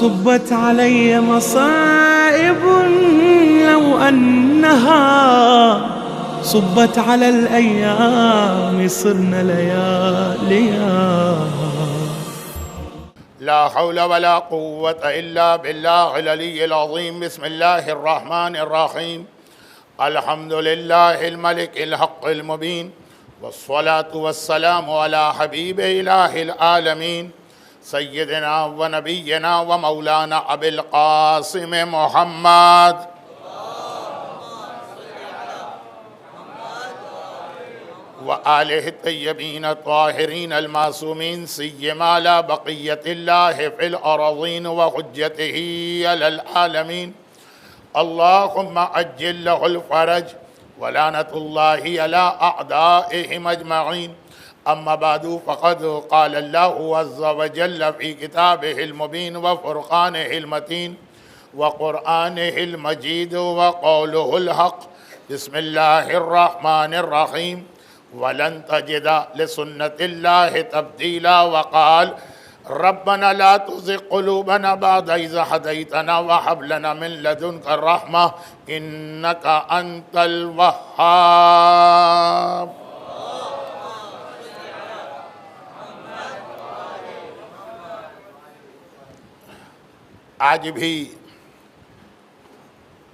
صبت علي مصائب لو أنها صبت على الأيام صرنا لياليها. لا حول ولا قوة إلا بالله العلي العظيم. بسم الله الرحمن الرحيم. الحمد لله الملك الحق المبين، والصلاة والسلام على حبيب إله العالمين سيدنا ونبينا ومولانا أبي القاسم محمد وآله الطيبين الطاهرين المعصومين، سيما على بقية الله في الأراضين وحجته على العالمين. اللهم عجل له الفرج ولعنة الله على أعدائهم أجمعين. أما بعد، فقد قال الله عز وجل في كتابه المبين وفرقانه المتين وقرآنه المجيد وقوله الحق. بسم الله الرحمن الرحيم. ولن تجد لسنة الله تبديلا. وقال ربنا لا تزغ قلوبنا بعد إذ هديتنا وهب لنا من لدنك الرحمة إنك أنت الوهاب. آج بھی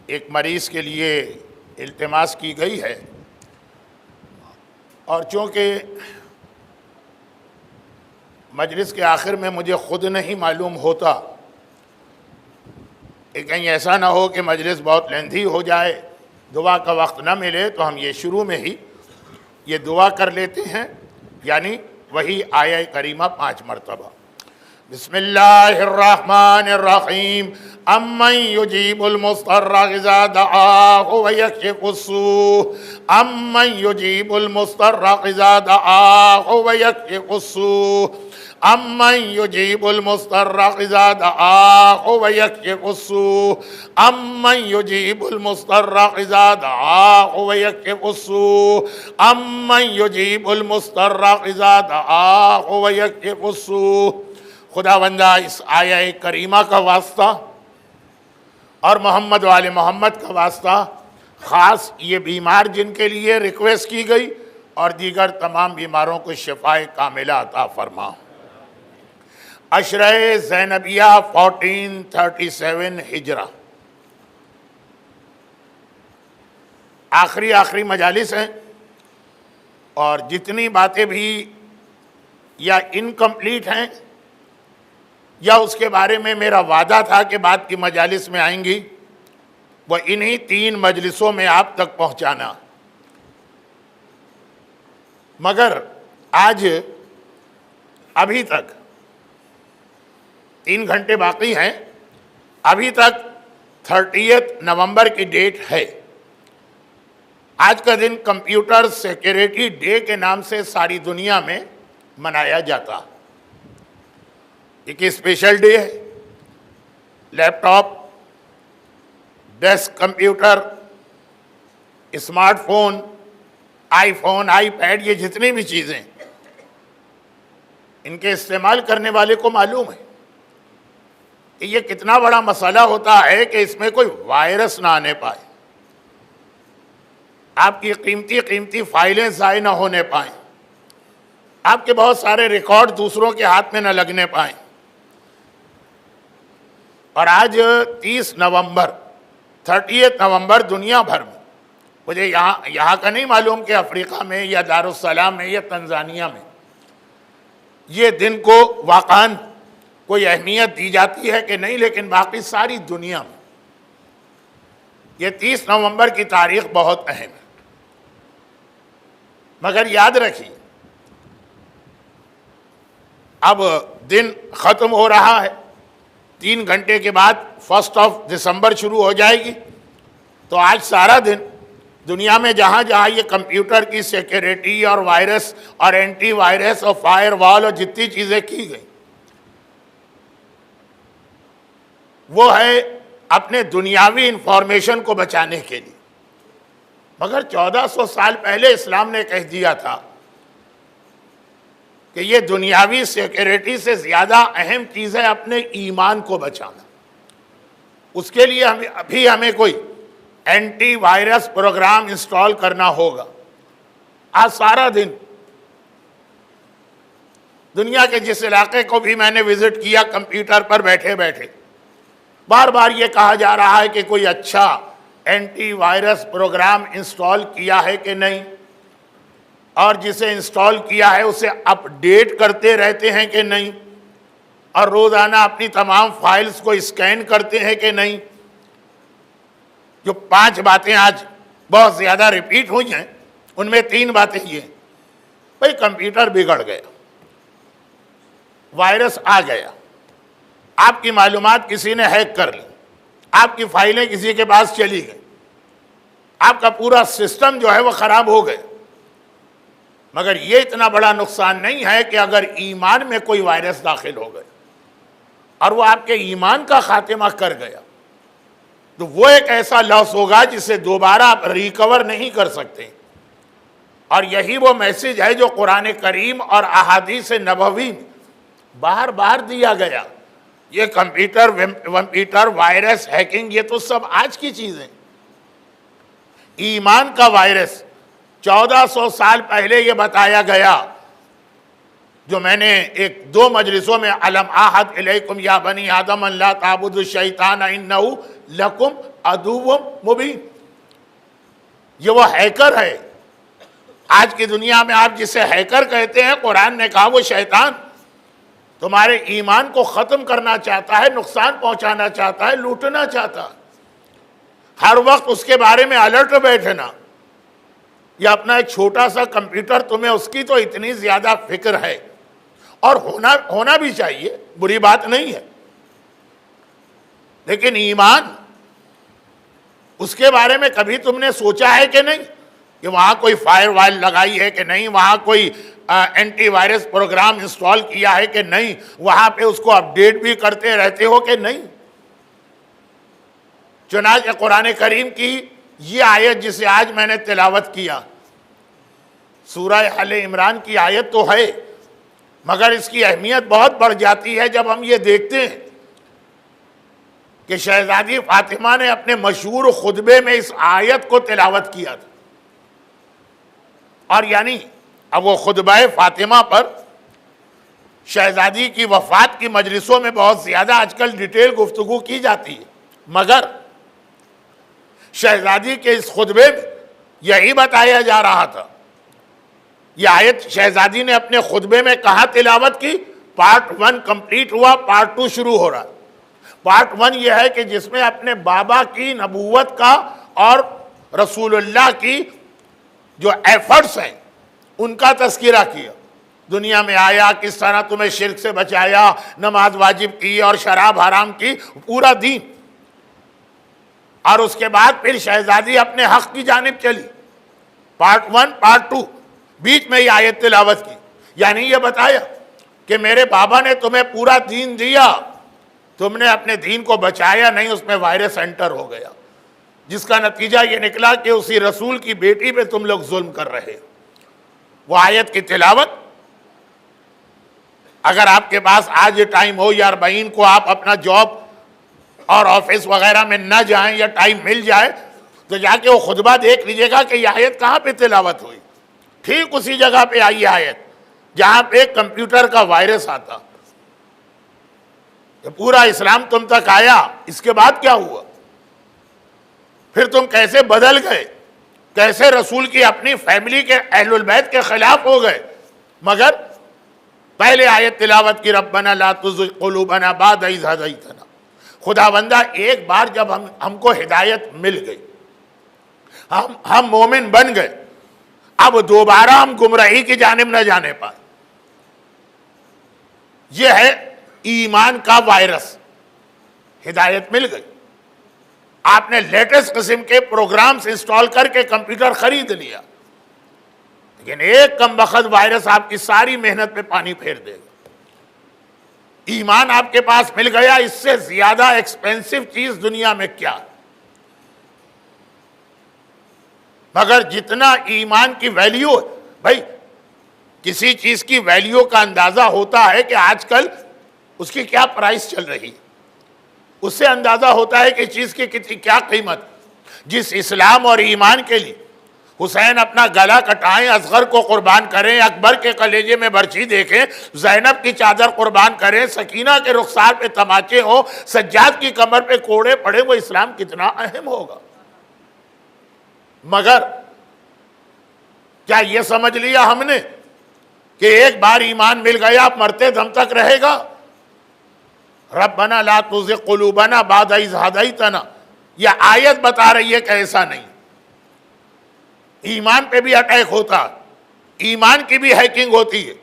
ایک مریض کے لیے التماس کی گئی ہے، اور چونکہ مجلس کے آخر میں مجھے خود نہیں معلوم ہوتا کہ کہیں ایسا نہ ہو کہ مجلس بہت لیندھی ہو جائے، دعا کا وقت نہ ملے، تو ہم یہ شروع میں ہی یہ دعا کر لیتے ہیں، یعنی وہی آیہ کریمہ 5 مرتبہ. بسم اللہ الرحمن الرحیم. امن یجیب المضطر اذا دعاہ ویکشف السوء. امن یجیب المضطر اذا دعاہ ویکشف السوء. امن یجیب المضطر اذا دعاہ ویکشف السوء. امن یجیب المضطر اذا دعاہ ویکشف السوء. امن یجیب المضطر اذا دعاہ ویکشف السوء. خداوندہ اس آیہ کریمہ کا واسطہ اور محمد و آل محمد کا واسطہ، خاص یہ بیمار جن کے لیے ریکویسٹ کی گئی اور دیگر تمام بیماروں کو شفائے کاملہ عطا فرما. عشرہ زینبیہ 1437 ہجرہ، آخری مجالس ہیں، اور جتنی باتیں بھی یا انکمپلیٹ ہیں یا اس کے بارے میں میرا وعدہ تھا کہ بعد کی مجالس میں آئیں گی، وہ انہی 3 مجلسوں میں آپ تک پہنچانا. مگر آج ابھی تک 3 گھنٹے باقی ہیں، ابھی تک 30 نومبر کی ڈیٹ ہے. آج کا دن کمپیوٹر سیکیورٹی ڈے کے نام سے ساری دنیا میں منایا جاتا. ایک اسپیشل ڈے ہے. Laptop, desk computer, smartphone, iPhone, iPad, یہ جتنی بھی چیزیں ان کے استعمال کرنے والے کو معلوم ہے کہ یہ کتنا بڑا مسئلہ ہوتا ہے کہ اس میں کوئی وائرس نہ آنے پائے، آپ کی قیمتی فائلیں ضائع نہ ہونے پائیں، آپ کے بہت سارے ریکارڈ دوسروں کے ہاتھ میں نہ لگنے پائیں. اور آج 30 نومبر 30 نومبر دنیا بھر میں، مجھے یہاں کا نہیں معلوم کہ افریقہ میں یا دارالسلام میں یا تنزانیہ میں یہ دن کو واقعاً کوئی اہمیت دی جاتی ہے کہ نہیں، لیکن باقی ساری دنیا میں یہ 30 نومبر کی تاریخ بہت اہم ہے. مگر یاد رکھیے، اب دن ختم ہو رہا ہے، 3 گھنٹے کے بعد 1 دسمبر شروع ہو جائے گی. تو آج سارا دن دنیا میں جہاں یہ کمپیوٹر کی سیکیورٹی اور وائرس اور اینٹی وائرس اور فائر وال اور جتنی چیزیں کی گئی، وہ ہے اپنے دنیاوی انفارمیشن کو بچانے کے لیے. مگر 1400 سال پہلے اسلام نے کہہ دیا تھا کہ یہ دنیاوی سیکیورٹی سے زیادہ اہم چیز ہے اپنے ایمان کو بچانا. اس کے لیے ہمیں کوئی اینٹی وائرس پروگرام انسٹال کرنا ہوگا. آج سارا دن دنیا کے جس علاقے کو بھی میں نے وزٹ کیا، کمپیوٹر پر بیٹھے بیٹھے بار بار یہ کہا جا رہا ہے کہ کوئی اچھا اینٹی وائرس پروگرام انسٹال کیا ہے کہ نہیں، اور جسے انسٹال کیا ہے اسے اپ ڈیٹ کرتے رہتے ہیں کہ نہیں، اور روزانہ اپنی تمام فائلز کو اسکین کرتے ہیں کہ نہیں. جو 5 باتیں آج بہت زیادہ ریپیٹ ہوئی ہیں، ان میں 3 باتیں یہ ہیں. بھئی کمپیوٹر بگڑ گیا، وائرس آ گیا، آپ کی معلومات کسی نے ہیک کر لی، آپ کی فائلیں کسی کے پاس چلی گئیں، آپ کا پورا سسٹم جو ہے وہ خراب ہو گئے. مگر یہ اتنا بڑا نقصان نہیں ہے کہ اگر ایمان میں کوئی وائرس داخل ہو گئے اور وہ آپ کے ایمان کا خاتمہ کر گیا، تو وہ ایک ایسا لاس ہوگا جسے دوبارہ آپ ریکور نہیں کر سکتے. اور یہی وہ میسج ہے جو قرآن کریم اور احادیث نبوی میں بار بار دیا گیا. یہ کمپیوٹر وائرس ہیکنگ یہ تو سب آج کی چیزیں. ایمان کا وائرس 1400 سال پہلے یہ بتایا گیا، جو میں نے 2 مجلسوں میں علم احد الیکم یا بنی آدم ان لا تعبدوا الشیطان انہ لکم عدو مبین. یہ وہ ہیکر ہے. آج کی دنیا میں آپ جسے ہیکر کہتے ہیں، قرآن نے کہا وہ شیطان تمہارے ایمان کو ختم کرنا چاہتا ہے، نقصان پہنچانا چاہتا ہے، لوٹنا چاہتا ہے. ہر وقت اس کے بارے میں الرٹ بیٹھنا. یا اپنا ایک چھوٹا سا کمپیوٹر، تمہیں اس کی تو اتنی زیادہ فکر ہے، اور ہونا بھی چاہیے، بری بات نہیں ہے. لیکن ایمان، اس کے بارے میں کبھی تم نے سوچا ہے کہ نہیں کہ وہاں کوئی فائر وال لگائی ہے کہ نہیں، وہاں کوئی اینٹی وائرس پروگرام انسٹال کیا ہے کہ نہیں، وہاں پہ اس کو اپ ڈیٹ بھی کرتے رہتے ہو کہ نہیں. چنانچہ قرآن کریم کی یہ آیت جسے آج میں نے تلاوت کیا، سورہ آل عمران کی آیت تو ہے، مگر اس کی اہمیت بہت بڑھ جاتی ہے جب ہم یہ دیکھتے ہیں کہ شہزادی فاطمہ نے اپنے مشہور خطبے میں اس آیت کو تلاوت کیا تھا. اور یعنی اب وہ خطبہ فاطمہ پر شہزادی کی وفات کی مجلسوں میں بہت زیادہ آج کل ڈیٹیل گفتگو کی جاتی ہے، مگر شہزادی کے اس خطبے میں یہی بتایا جا رہا تھا. یہ آیت شہزادی نے اپنے خطبے میں کہاں تلاوت کی؟ پارٹ 1 کمپلیٹ ہوا، پارٹ 2 شروع ہو رہا. پارٹ 1 یہ ہے کہ جس میں اپنے بابا کی نبوت کا اور رسول اللہ کی جو ایفرٹس ہیں ان کا تذکرہ کیا. دنیا میں آیا، کس طرح تمہیں شرک سے بچایا، نماز واجب کی اور شراب حرام کی، پورا دین. اور اس کے بعد پھر شہزادی اپنے حق کی جانب چلی. پارٹ 1 پارٹ 2 بیچ میں یہ آیت تلاوت کی. یعنی یہ بتایا کہ میرے بابا نے تمہیں پورا دین دیا، تم نے اپنے دین کو بچایا نہیں، اس میں وائرس انٹر ہو گیا، جس کا نتیجہ یہ نکلا کہ اسی رسول کی بیٹی پہ تم لوگ ظلم کر رہے. وہ آیت کی تلاوت اگر آپ کے پاس آج ٹائم ہو یا 40 کو آپ اپنا جاب اور آفس وغیرہ میں نہ جائیں یا ٹائم مل جائے تو جا کے وہ خطبہ دیکھ لیجئے گا کہ یہ آیت کہاں پہ تلاوت ہوئی. ٹھیک اسی جگہ پہ آئی آیت جہاں پہ کمپیوٹر کا وائرس آتا. پورا اسلام تم تک آیا، اس کے بعد کیا ہوا؟ پھر تم کیسے بدل گئے، کیسے رسول کی اپنی فیملی کے اہل البیت کے خلاف ہو گئے. مگر پہلے آیت تلاوت کی، ربنا لا تزغ قلوبنا بعد اذ ہدیتنا. خدا بندہ ایک بار جب ہم کو ہدایت مل گئی، ہم مومن بن گئے، اب دوبارہ ہم گمراہی کی جانب نہ جانے پائے. یہ ہے ایمان کا وائرس. ہدایت مل گئی، آپ نے لیٹسٹ قسم کے پروگرامز انسٹال کر کے کمپیوٹر خرید لیا، لیکن ایک کم بخت وائرس آپ کی ساری محنت پہ پانی پھیر دے گا. ایمان آپ کے پاس مل گیا، اس سے زیادہ ایکسپینسو چیز دنیا میں کیا؟ مگر جتنا ایمان کی ویلیو ہے بھائی، کسی چیز کی ویلیو کا اندازہ ہوتا ہے کہ آج کل اس کی کیا پرائس چل رہی، اس سے اندازہ ہوتا ہے کہ چیز کی کیا قیمت۔ جس اسلام اور ایمان کے لیے حسین اپنا گلا کٹائیں، اصغر کو قربان کریں، اکبر کے کلیجے میں برچھی دیکھیں، زینب کی چادر قربان کریں، سکینہ کے رخسار پہ تماچے ہوں، سجاد کی کمر پہ کوڑے پڑے، وہ اسلام کتنا اہم ہوگا۔ مگر کیا یہ سمجھ لیا ہم نے کہ ایک بار ایمان مل گیا اب مرتے دم تک رہے گا؟ ربنا لا تزغ قلوبنا بعد اذ ہدیتنا، یہ آیت بتا رہی ہے کہ ایسا نہیں۔ ایمان پہ بھی اٹیک ہوتا، ایمان کی بھی ہیکنگ ہوتی ہے۔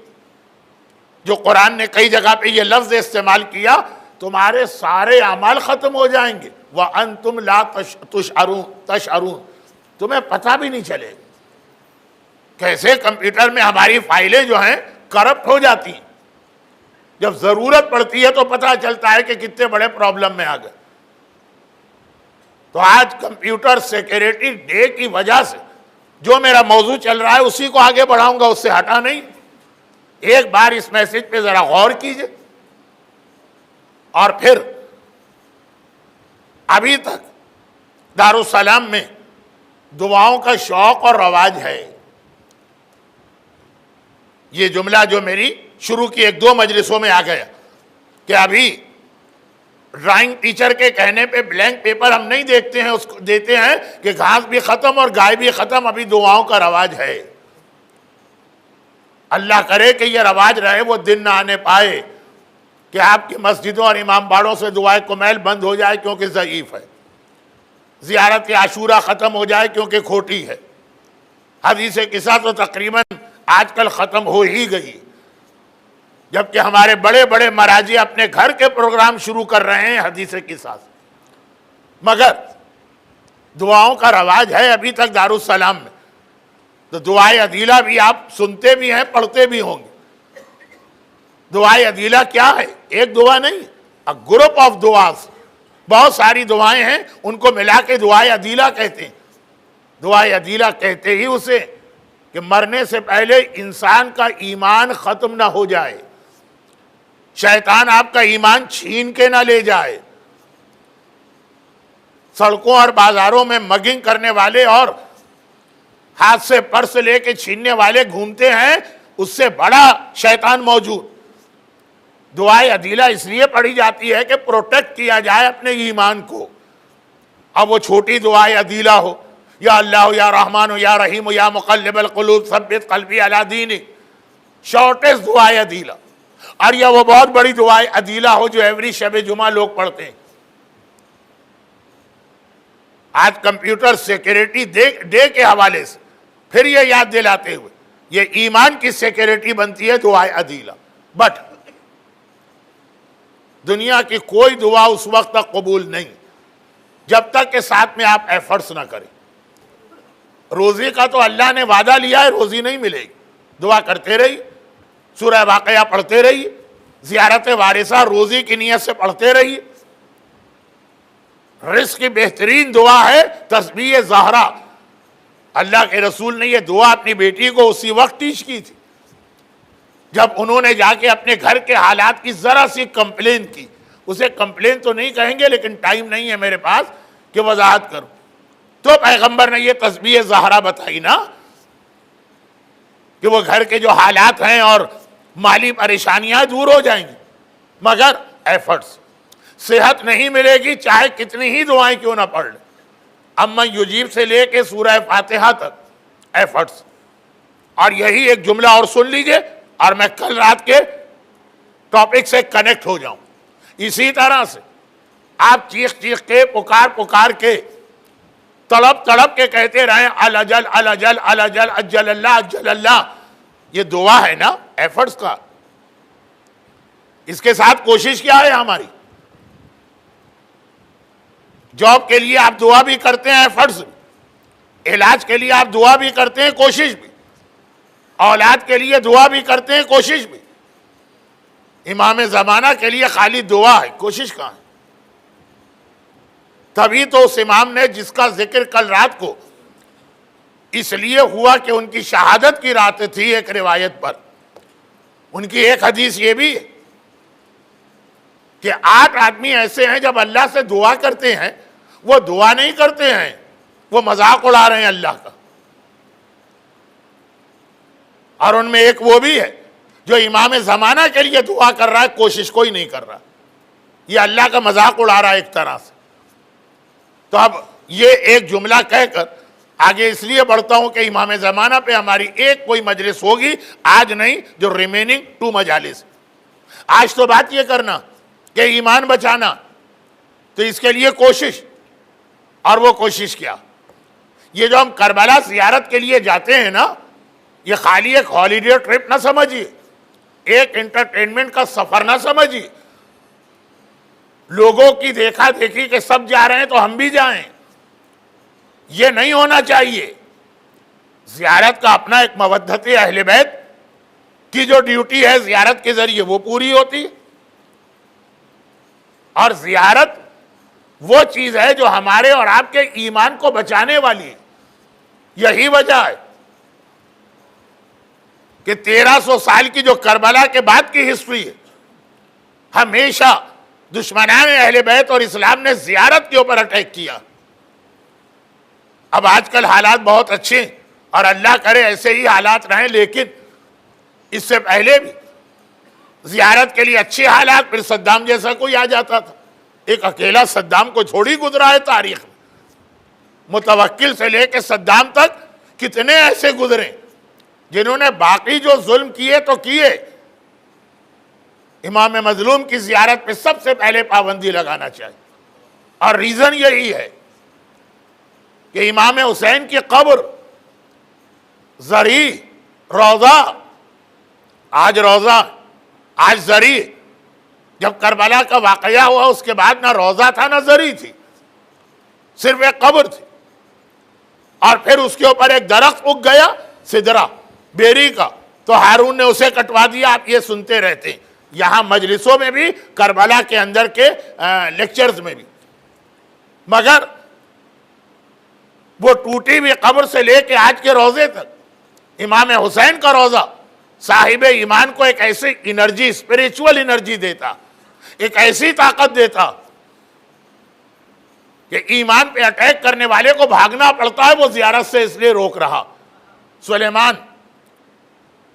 جو قرآن نے کئی جگہ پہ یہ لفظ استعمال کیا، تمہارے سارے اعمال ختم ہو جائیں گے، وَأَنْتُمْ لَا تَشْعُرُونَ، تمہیں پتہ بھی نہیں چلے گا۔ کیسے کمپیوٹر میں ہماری فائلیں جو ہیں کرپٹ ہو جاتی ہیں، جب ضرورت پڑتی ہے تو پتہ چلتا ہے کہ کتنے بڑے پرابلم میں آ گئے۔ تو آج کمپیوٹر سیکیورٹی ڈے کی وجہ سے جو میرا موضوع چل رہا ہے اسی کو آگے بڑھاؤں گا، اس سے ہٹا نہیں۔ ایک بار اس میسج پہ ذرا غور کیجئے۔ اور پھر ابھی تک دارالسلام میں دعاؤں کا شوق اور رواج ہے۔ یہ جملہ جو میری شروع کی ایک دو مجلسوں میں آ گیا کہ ابھی ڈرائنگ ٹیچر کے کہنے پہ بلینک پیپر ہم نہیں دیکھتے ہیں، اس کو دیتے ہیں کہ گھاس بھی ختم اور گائے بھی ختم، ابھی دعاؤں کا رواج ہے۔ اللہ کرے کہ یہ رواج رہے، وہ دن نہ آنے پائے کہ آپ کی مسجدوں اور امام باڑوں سے دعائے کمیل بند ہو جائے کیونکہ ضعیف ہے، زیارت عاشورہ ختم ہو جائے کیونکہ کھوٹی ہے۔ حدیث قصہ تو تقریباً آج کل ختم ہو ہی گئی، جبکہ ہمارے بڑے بڑے مراجع اپنے گھر کے پروگرام شروع کر رہے ہیں حدیث قصہ سے۔ مگر دعاؤں کا رواج ہے ابھی تک دارالسلام میں۔ تو دعائے عدیلہ بھی آپ سنتے بھی ہیں، پڑھتے بھی ہوں گے۔ دعائے عدیلہ کیا ہے؟ ایک دعا نہیں، گروپ آف دعاز، بہت ساری دعائیں ہیں، ان کو ملا کے دعائے عدیلہ کہتے ہیں۔ دعائے عدیلہ کہتے ہی اسے کہ مرنے سے پہلے انسان کا ایمان ختم نہ ہو جائے، شیطان آپ کا ایمان چھین کے نہ لے جائے۔ سڑکوں اور بازاروں میں مگنگ کرنے والے اور ہاتھ سے پرس لے کے چھیننے والے گھومتے ہیں، اس سے بڑا شیطان موجود۔ دعائے عدیلہ اس لیے پڑھی جاتی ہے کہ پروٹیکٹ کیا جائے اپنے ایمان کو۔ اب وہ چھوٹی دعائے عدیلہ ہو، یا اللہ یا رحمان یا رحیم یا مقلب القلوب ثبت قلبی علی دینک، شارٹیسٹ دعائے عدیلہ، اور یا وہ بہت بڑی دعائے عدیلہ ہو جو ایوری شب جمعہ لوگ پڑھتے ہیں۔ آج کمپیوٹر سیکیورٹی ڈے کے حوالے سے پھر یہ یاد دلاتے ہوئے، یہ ایمان کی سیکیورٹی بنتی ہے دعائے عدیلہ۔ بٹ دنیا کی کوئی دعا اس وقت تک قبول نہیں جب تک کہ ساتھ میں آپ ایفرٹس نہ کریں۔ روزی کا تو اللہ نے وعدہ لیا ہے، روزی نہیں ملے گی، دعا کرتے رہی، سورہ واقعہ پڑھتے رہی، زیارت وارثہ روزی کی نیت سے پڑھتے رہی۔ رزق کی بہترین دعا ہے تسبیح زہرا۔ اللہ کے رسول نے یہ دعا اپنی بیٹی کو اسی وقت ٹیچ کی تھی جب انہوں نے جا کے اپنے گھر کے حالات کی ذرا سی کمپلین کی۔ اسے کمپلین تو نہیں کہیں گے، لیکن ٹائم نہیں ہے میرے پاس کہ وضاحت کروں۔ تو پیغمبر نے یہ تسبیح زہرا بتائی نا کہ وہ گھر کے جو حالات ہیں اور مالی پریشانیاں دور ہو جائیں گی۔ مگر ایفرٹس، صحت نہیں ملے گی چاہے کتنی ہی دعائیں کیوں نہ پڑھ لیں۔ امن یجیب سے لے کے سورہ فاتحہ تک ایفرٹس۔ اور یہی ایک جملہ اور سن لیجئے اور میں کل رات کے ٹاپک سے کنیکٹ ہو جاؤں۔ اسی طرح سے آپ چیخ چیخ کے پکار کے تڑپ تڑپ کے کہتے رہیں الاجل الاجل الاجل اجل اللہ اجل اللہ، یہ دعا ہے نا ایفرٹس کا۔ اس کے ساتھ کوشش کیا ہے ہماری؟ جاب کے لیے آپ دعا بھی کرتے ہیں، ایفرٹس بھی، علاج کے لیے آپ دعا بھی کرتے ہیں، کوشش بھی، اولاد کے لیے دعا بھی کرتے ہیں، کوشش بھی۔ امام زمانہ کے لیے خالی دعا ہے، کوشش کہاں ہے؟ تبھی تو اس امام نے جس کا ذکر کل رات کو اس لیے ہوا کہ ان کی شہادت کی رات تھی ایک روایت پر، ان کی ایک حدیث یہ بھی ہے کہ 8 آدمی ایسے ہیں جب اللہ سے دعا کرتے ہیں وہ دعا نہیں کرتے ہیں، وہ مذاق اڑا رہے ہیں اللہ کا. اور ان میں ایک وہ بھی ہے جو امام زمانہ کے لیے دعا کر رہا ہے، کوشش کوئی نہیں کر رہا، یہ اللہ کا مذاق اڑا رہا ہے ایک طرح سے. تو اب یہ ایک جملہ کہہ کر آگے اس لیے بڑھتا ہوں کہ امام زمانہ پہ ہماری ایک کوئی مجلس ہوگی، آج نہیں، جو ریمیننگ 2 مجالس. آج تو بات یہ کرنا کہ ایمان بچانا، تو اس کے لیے کوشش. اور وہ کوشش کیا؟ یہ جو ہم کربلا زیارت کے لیے جاتے ہیں نا، یہ خالی ایک ہالیڈے ٹرپ نہ سمجھیے، ایک انٹرٹینمنٹ کا سفر نہ سمجھیے. لوگوں کی دیکھا دیکھی کہ سب جا رہے ہیں تو ہم بھی جائیں، یہ نہیں ہونا چاہیے. زیارت کا اپنا ایک مودت اہل بیت کی جو ڈیوٹی ہے زیارت کے ذریعے وہ پوری ہوتی ہے. اور زیارت وہ چیز ہے جو ہمارے اور آپ کے ایمان کو بچانے والی ہے. یہی وجہ ہے کہ 1300 سال کی جو کربلا کے بعد کی ہسٹری ہے، ہمیشہ دشمنان اہل بیت اور اسلام نے زیارت کے اوپر اٹیک کیا. اب آج کل حالات بہت اچھے ہیں اور اللہ کرے ایسے ہی حالات رہیں، لیکن اس سے پہلے بھی زیارت کے لیے اچھے حالات، پھر صدام جیسا کوئی آ جاتا تھا. ایک اکیلا صدام کو چھوڑی گزرا ہے تاریخ میں، متوکل سے لے کے صدام تک کتنے ایسے گزرے جنہوں نے باقی جو ظلم کیے تو کیے. امام مظلوم کی زیارت پہ سب سے پہلے پابندی لگانا چاہیے. اور ریزن یہی ہے کہ امام حسین کی قبر زرعی روضہ، آج روضہ آج زرعی. جب کربلا کا واقعہ ہوا اس کے بعد نہ روضہ تھا نہ زرعی تھی، صرف ایک قبر تھی. اور پھر اس کے اوپر ایک درخت اگ گیا سدرا بیری کا، تو ہارون نے اسے کٹوا دیا. آپ یہ سنتے رہتے ہیں یہاں مجلسوں میں بھی، کربلا کے اندر کے لیکچرز میں بھی. مگر وہ ٹوٹی ہوئی قبر سے لے کے آج کے روضے تک امام حسین کا روضہ صاحب ایمان کو ایک ایسی انرجی، اسپریچول انرجی دیتا، ایک ایسی طاقت دیتا کہ ایمان پہ اٹیک کرنے والے کو بھاگنا پڑتا ہے. وہ زیارت سے اس لیے روک رہا. سلیمان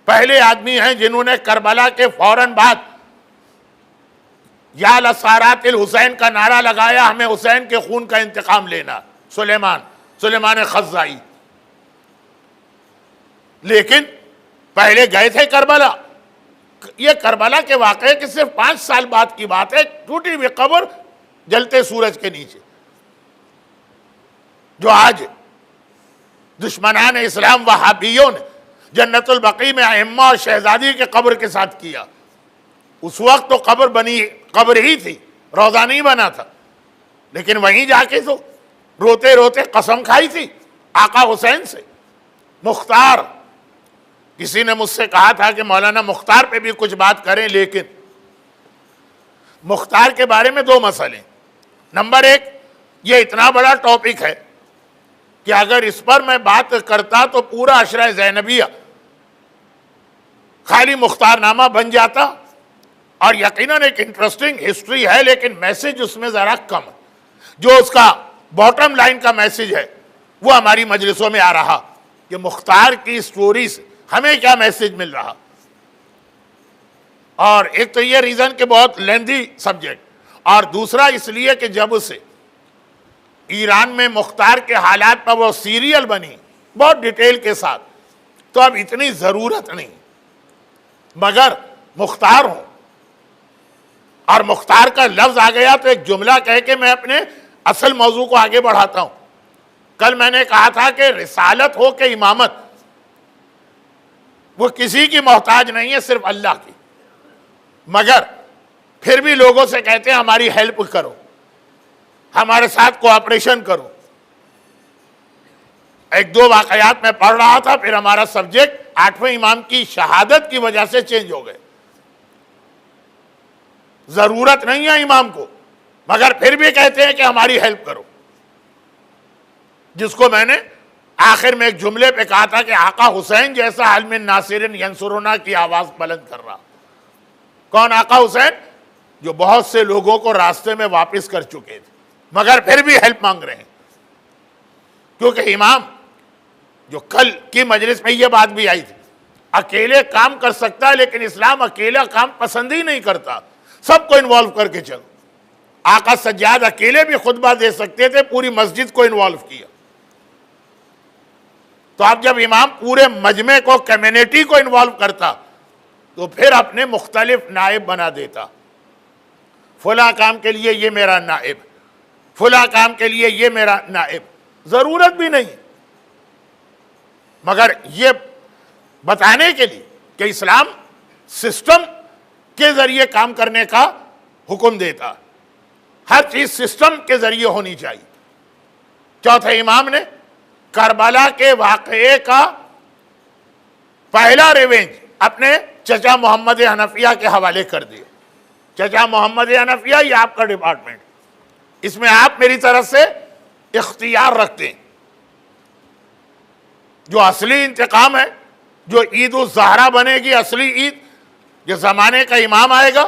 پہلے آدمی ہیں جنہوں نے کربلا کے فوراً بعد یا لسارات الحسین کا نعرہ لگایا، ہمیں حسین کے خون کا انتقام لینا. سلیمان خزائی. لیکن پہلے گئے تھے کربلا. یہ کربلا کے واقعے کے صرف 5 سال بعد کی بات ہے. ٹوٹی ہوئی قبر جلتے سورج کے نیچے، جو آج دشمنان اسلام وہابیوں نے جنت البقیع میں ائمہ اور شہزادی کے قبر کے ساتھ کیا. اس وقت تو قبر ہی تھی، روضہ نہیں بنا تھا. لیکن وہیں جا کے تو روتے روتے قسم کھائی تھی آقا حسین سے. مختار، کسی نے مجھ سے کہا تھا کہ مولانا مختار پہ بھی کچھ بات کریں، لیکن مختار کے بارے میں 2 مسئلے. نمبر 1، یہ اتنا بڑا ٹاپک ہے کہ اگر اس پر میں بات کرتا تو پورا عشرہ زینبیہ خالی مختار نامہ بن جاتا. اور یقیناً ایک انٹرسٹنگ ہسٹری ہے، لیکن میسج اس میں ذرا کم ہے. جو اس کا باٹم لائن کا میسج ہے وہ ہماری مجلسوں میں آ رہا کہ مختار کی سٹوری سے ہمیں کیا میسج مل رہا. اور ایک تو یہ ریزن کہ بہت لیندی سبجیکٹ، اور دوسرا اس لیے کہ جب اسے ایران میں مختار کے حالات پر وہ سیریل بنی بہت ڈیٹیل کے ساتھ، تو اب اتنی ضرورت نہیں. مگر مختار ہوں اور مختار کا لفظ آ گیا تو ایک جملہ کہہ کے میں اپنے اصل موضوع کو آگے بڑھاتا ہوں. کل میں نے کہا تھا کہ رسالت ہو کہ امامت، وہ کسی کی محتاج نہیں ہے، صرف اللہ کی. مگر پھر بھی لوگوں سے کہتے ہیں ہماری ہیلپ کرو، ہمارے ساتھ کوآپریشن کرو. 1-2 واقعات میں پڑھ رہا تھا، پھر ہمارا سبجیکٹ 8ویں امام کی شہادت کی وجہ سے چینج ہو گئے. ضرورت نہیں ہے امام کو، مگر پھر بھی کہتے ہیں کہ ہماری ہیلپ کرو. جس کو میں نے آخر میں ایک جملے پہ کہا تھا کہ آقا حسین جیسا حل من ناصر ینصرنا کی آواز بلند کر رہا. کون؟ آقا حسین، جو بہت سے لوگوں کو راستے میں واپس کر چکے تھے مگر پھر بھی ہیلپ مانگ رہے ہیں. کیونکہ امام، جو کل کی مجلس میں یہ بات بھی آئی تھی، اکیلے کام کر سکتا ہے لیکن اسلام اکیلا کام پسند ہی نہیں کرتا، سب کو انوالو کر کے چلو. آقا سجاد اکیلے بھی خطبہ دے سکتے تھے، پوری مسجد کو انوالو کیا. تو اب جب امام پورے مجمع کو، کمیونٹی کو انوالو کرتا تو پھر اپنے مختلف نائب بنا دیتا. فلاں کام کے لیے یہ میرا نائب، فلاں کام کے لیے یہ میرا نائب. ضرورت بھی نہیں، مگر یہ بتانے کے لیے کہ اسلام سسٹم کے ذریعے کام کرنے کا حکم دیتا. ہر چیز سسٹم کے ذریعے ہونی چاہیے. چوتھے امام نے کربلا کے واقعے کا پہلا ریونج اپنے چچا محمد حنفیہ کے حوالے کر دیا. چچا محمد حنفیہ، یہ آپ کا ڈپارٹمنٹ، اس میں آپ میری طرف سے اختیار رکھتے ہیں. جو اصلی انتقام ہے، جو عید الزہرا بنے گی، اصلی عید، جو زمانے کا امام آئے گا،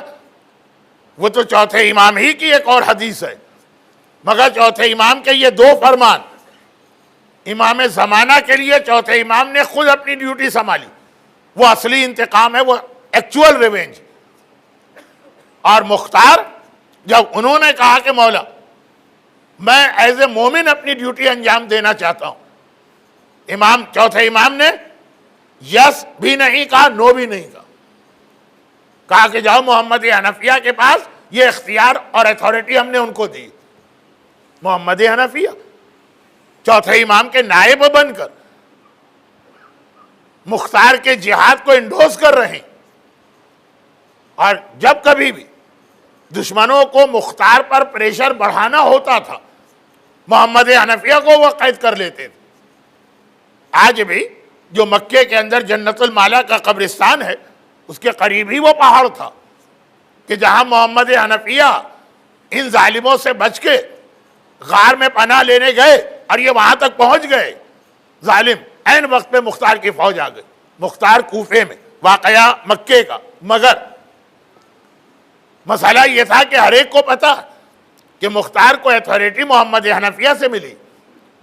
وہ تو چوتھے امام ہی کی ایک اور حدیث ہے. مگر چوتھے امام کے یہ دو فرمان، امام زمانہ کے لیے چوتھے امام نے خود اپنی ڈیوٹی سنبھالی. وہ اصلی انتقام ہے، وہ ایکچول ریونج. اور مختار، جب انہوں نے کہا کہ مولا میں ایز اے مومن اپنی ڈیوٹی انجام دینا چاہتا ہوں، امام، چوتھے امام نے یس بھی نہیں کہا، نو بھی نہیں کہا کہ جاؤ محمد حنفیہ کے پاس، یہ اختیار اور اتھارٹی ہم نے ان کو دی. محمد حنفیہ چوتھے امام کے نائب بن کر مختار کے جہاد کو انڈوس کر رہے ہیں. اور جب کبھی بھی دشمنوں کو مختار پر پریشر بڑھانا ہوتا تھا، محمد حنفیہ کو وہ قید کر لیتے تھے. آج بھی جو مکے کے اندر جنت المالا کا قبرستان ہے، اس کے قریب ہی وہ پہاڑ تھا کہ جہاں محمد حنفیہ ان ظالموں سے بچ کے غار میں پناہ لینے گئے اور یہ وہاں تک پہنچ گئے. ظالم عین وقت پہ مختار کی فوج آ گئی. مختار کوفے میں، واقعہ مکے کا. مگر مسئلہ یہ تھا کہ ہر ایک کو پتا کہ مختار کو اتھارٹی محمد حنفیہ سے ملی.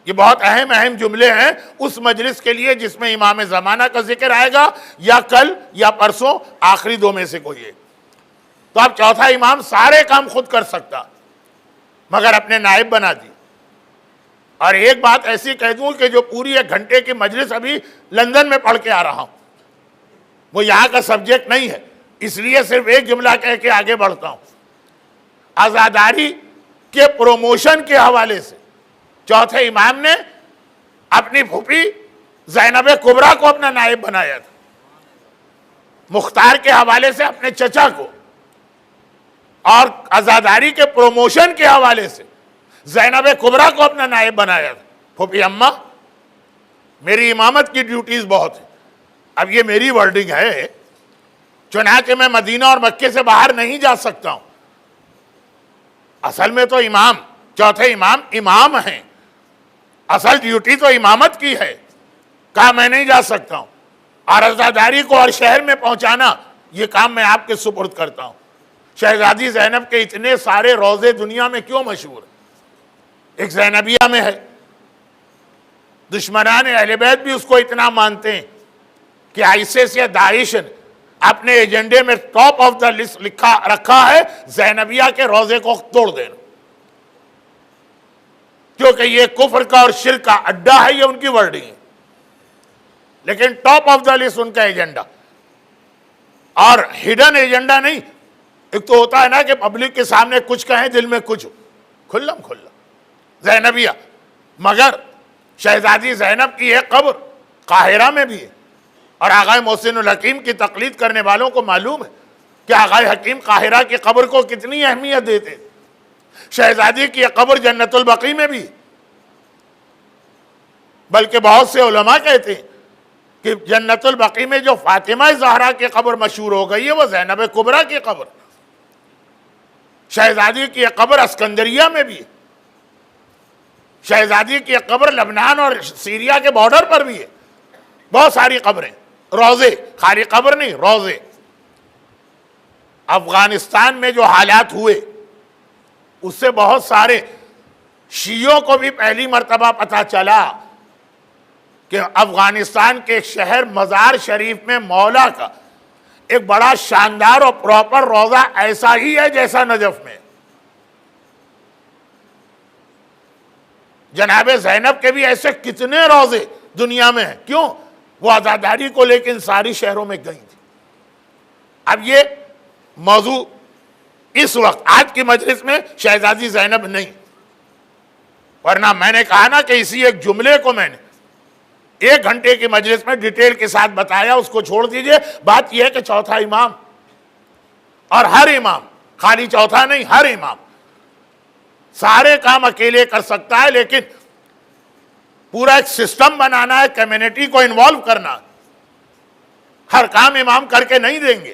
یہ بہت اہم جملے ہیں اس مجلس کے لیے جس میں امام زمانہ کا ذکر آئے گا، یا کل یا پرسوں، آخری دو میں سے کوئی ایک. تو اب چوتھا امام سارے کام خود کر سکتا، مگر اپنے نائب بنا دی. اور ایک بات ایسی کہہ دوں کہ جو پوری 1 گھنٹے کی مجلس ابھی لندن میں پڑھ کے آ رہا ہوں، وہ یہاں کا سبجیکٹ نہیں ہے، اس لیے صرف ایک جملہ کہہ کے آگے بڑھتا ہوں. عزاداری کے پروموشن کے حوالے سے چوتھے امام نے اپنی پھوپھی زینب کبریٰ کو اپنا نائب بنایا تھا. مختار کے حوالے سے اپنے چچا کو، اور عزاداری کے پروموشن کے حوالے سے زینب کبریٰ کو اپنا نائب بنایا تھا. پھوپھی اماں، میری امامت کی ڈیوٹیز بہت ہیں. اب یہ میری ورڈنگ ہے، چنانچہ میں مدینہ اور مکے سے باہر نہیں جا سکتا ہوں. اصل میں تو امام، چوتھے امام امام ہیں، اصل ڈیوٹی تو امامت کی ہے. کہا میں نہیں جا سکتا ہوں. اور عزاداری کو ہر شہر میں پہنچانا، یہ کام میں آپ کے سپرد کرتا ہوں. شہزادی زینب کے اتنے سارے روضے دنیا میں کیوں مشہور ہیں؟ ایک زینبیہ میں ہے. دشمنان اہل بیت بھی اس کو اتنا مانتے ہیں کہ آئیسس یا داعش نے اپنے ایجنڈے میں ٹاپ آف دا لسٹ رکھا ہے زینبیہ کے روضے کو توڑ دینا، کیونکہ یہ کفر کا اور شرک کا اڈا ہے. یہ ان کی ورڈنگ ہے، لیکن ٹاپ آف دا لسٹ ان کا ایجنڈا، اور ہڈن ایجنڈا نہیں. ایک تو ہوتا ہے نا کہ پبلک کے سامنے کچھ کہیں، دل میں کچھ، کھلم کھلا زینبیہ. مگر شہزادی زینب کی ایک قبر قاہرہ میں بھی ہے، اور آغائے محسن الحکیم کی تقلید کرنے والوں کو معلوم ہے کہ آغائے حکیم قاہرہ کی قبر کو کتنی اہمیت دیتے. شہزادی کی ایک قبر جنت البقیع میں بھی، بلکہ بہت سے علماء کہتے ہیں کہ جنت البقیع میں جو فاطمہ زہرا کی قبر مشہور ہو گئی ہے وہ زینب کبریٰ کی قبر. شہزادی کی ایک قبر اسکندریہ میں بھی ہے. شہزادی کی ایک قبر لبنان اور سیریا کے بارڈر پر بھی ہے. بہت ساری قبریں، روضے، خالی قبر نہیں، روضے. افغانستان میں جو حالات ہوئے اس سے بہت سارے شیعوں کو بھی پہلی مرتبہ پتہ چلا کہ افغانستان کے شہر مزار شریف میں مولا کا ایک بڑا شاندار اور پراپر روضہ ایسا ہی ہے جیسا نجف میں. جناب زینب کے بھی ایسے کتنے روضے دنیا میں ہیں. کیوں؟ وہ آزاداری کو لے کے ان ساری شہروں میں گئی تھی. اب یہ موضوع اس وقت آج کی مجلس میں شہزادی زینب نہیں، ورنہ میں نے کہا نا کہ اسی ایک جملے کو میں نے 1 گھنٹے کی مجلس میں ڈیٹیل کے ساتھ بتایا. اس کو چھوڑ دیجئے. بات یہ ہے کہ چوتھا امام، اور ہر امام، خالی چوتھا نہیں، ہر امام سارے کام اکیلے کر سکتا ہے، لیکن پورا ایک سسٹم بنانا ہے، کمیونٹی کو انوالو کرنا. ہر کام امام کر کے نہیں دیں گے.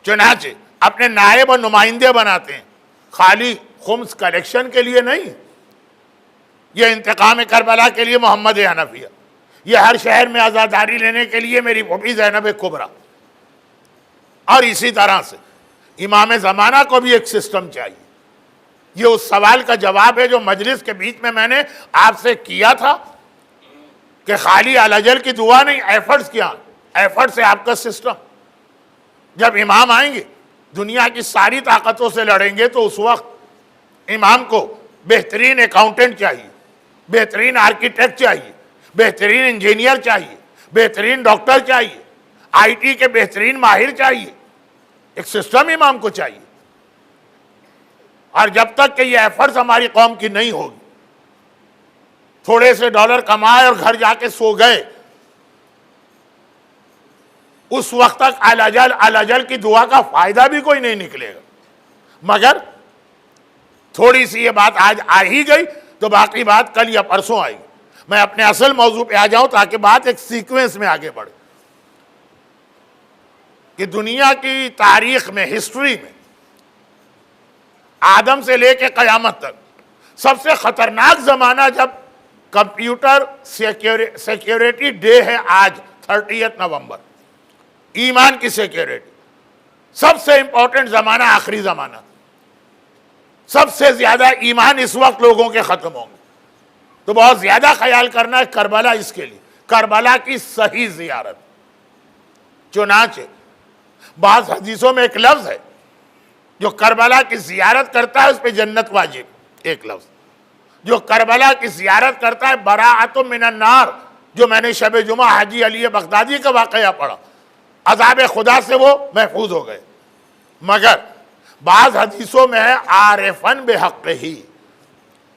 چنانچہ اپنے نائب اور نمائندے بناتے ہیں، خالی خمس کلیکشن کے لیے نہیں. یہ انتقام کربلا کے لیے محمد حنفیہ، یہ ہر شہر میں آزاداری لینے کے لیے میری پھوپھی زینب کبریٰ. اور اسی طرح سے امام زمانہ کو بھی ایک سسٹم چاہیے. یہ اس سوال کا جواب ہے جو مجلس کے بیچ میں نے آپ سے کیا تھا کہ خالی الاجل کی دعا نہیں، ایفرٹس کیا. ایفرٹ سے آپ کا سسٹم. جب امام آئیں گے دنیا کی ساری طاقتوں سے لڑیں گے تو اس وقت امام کو بہترین اکاؤنٹنٹ چاہیے، بہترین آرکیٹیکٹ چاہیے، بہترین انجینئر چاہیے، بہترین ڈاکٹر چاہیے، آئی ٹی کے بہترین ماہر چاہیے. ایک سسٹم امام کو چاہیے. اور جب تک کہ یہ ایفرٹس ہماری قوم کی نہیں ہوگی، تھوڑے سے ڈالر کمائے اور گھر جا کے سو گئے، اس وقت تک الاجل کی دعا کا فائدہ بھی کوئی نہیں نکلے گا. مگر تھوڑی سی یہ بات آج آ ہی گئی تو باقی بات کل یا پرسوں آئے گی. میں اپنے اصل موضوع پہ آ جاؤں تاکہ بات ایک سیکوینس میں آگے بڑھے. کہ دنیا کی تاریخ میں، ہسٹری میں، آدم سے لے کے قیامت تک سب سے خطرناک زمانہ جب کمپیوٹر سیکیورٹی ڈے ہے آج 30 نومبر، ایمان کی سیکیورٹی، سب سے امپورٹنٹ زمانہ، آخری زمانہ، سب سے زیادہ ایمان اس وقت لوگوں کے ختم ہوں گے. تو بہت زیادہ خیال کرنا ہے کربلا اس کے لیے، کربلا کی صحیح زیارت. چنانچہ بعض حدیثوں میں ایک لفظ ہے جو کربلا کی زیارت کرتا ہے اس پہ جنت واجب. ایک لفظ جو کربلا کی زیارت کرتا ہے براءۃ من النار، جو میں نے شب جمعہ حاجی علی بغدادی کا واقعہ پڑھا، عذاب خدا سے وہ محفوظ ہو گئے. مگر بعض حدیثوں میں ہے عارفاً بحقہ،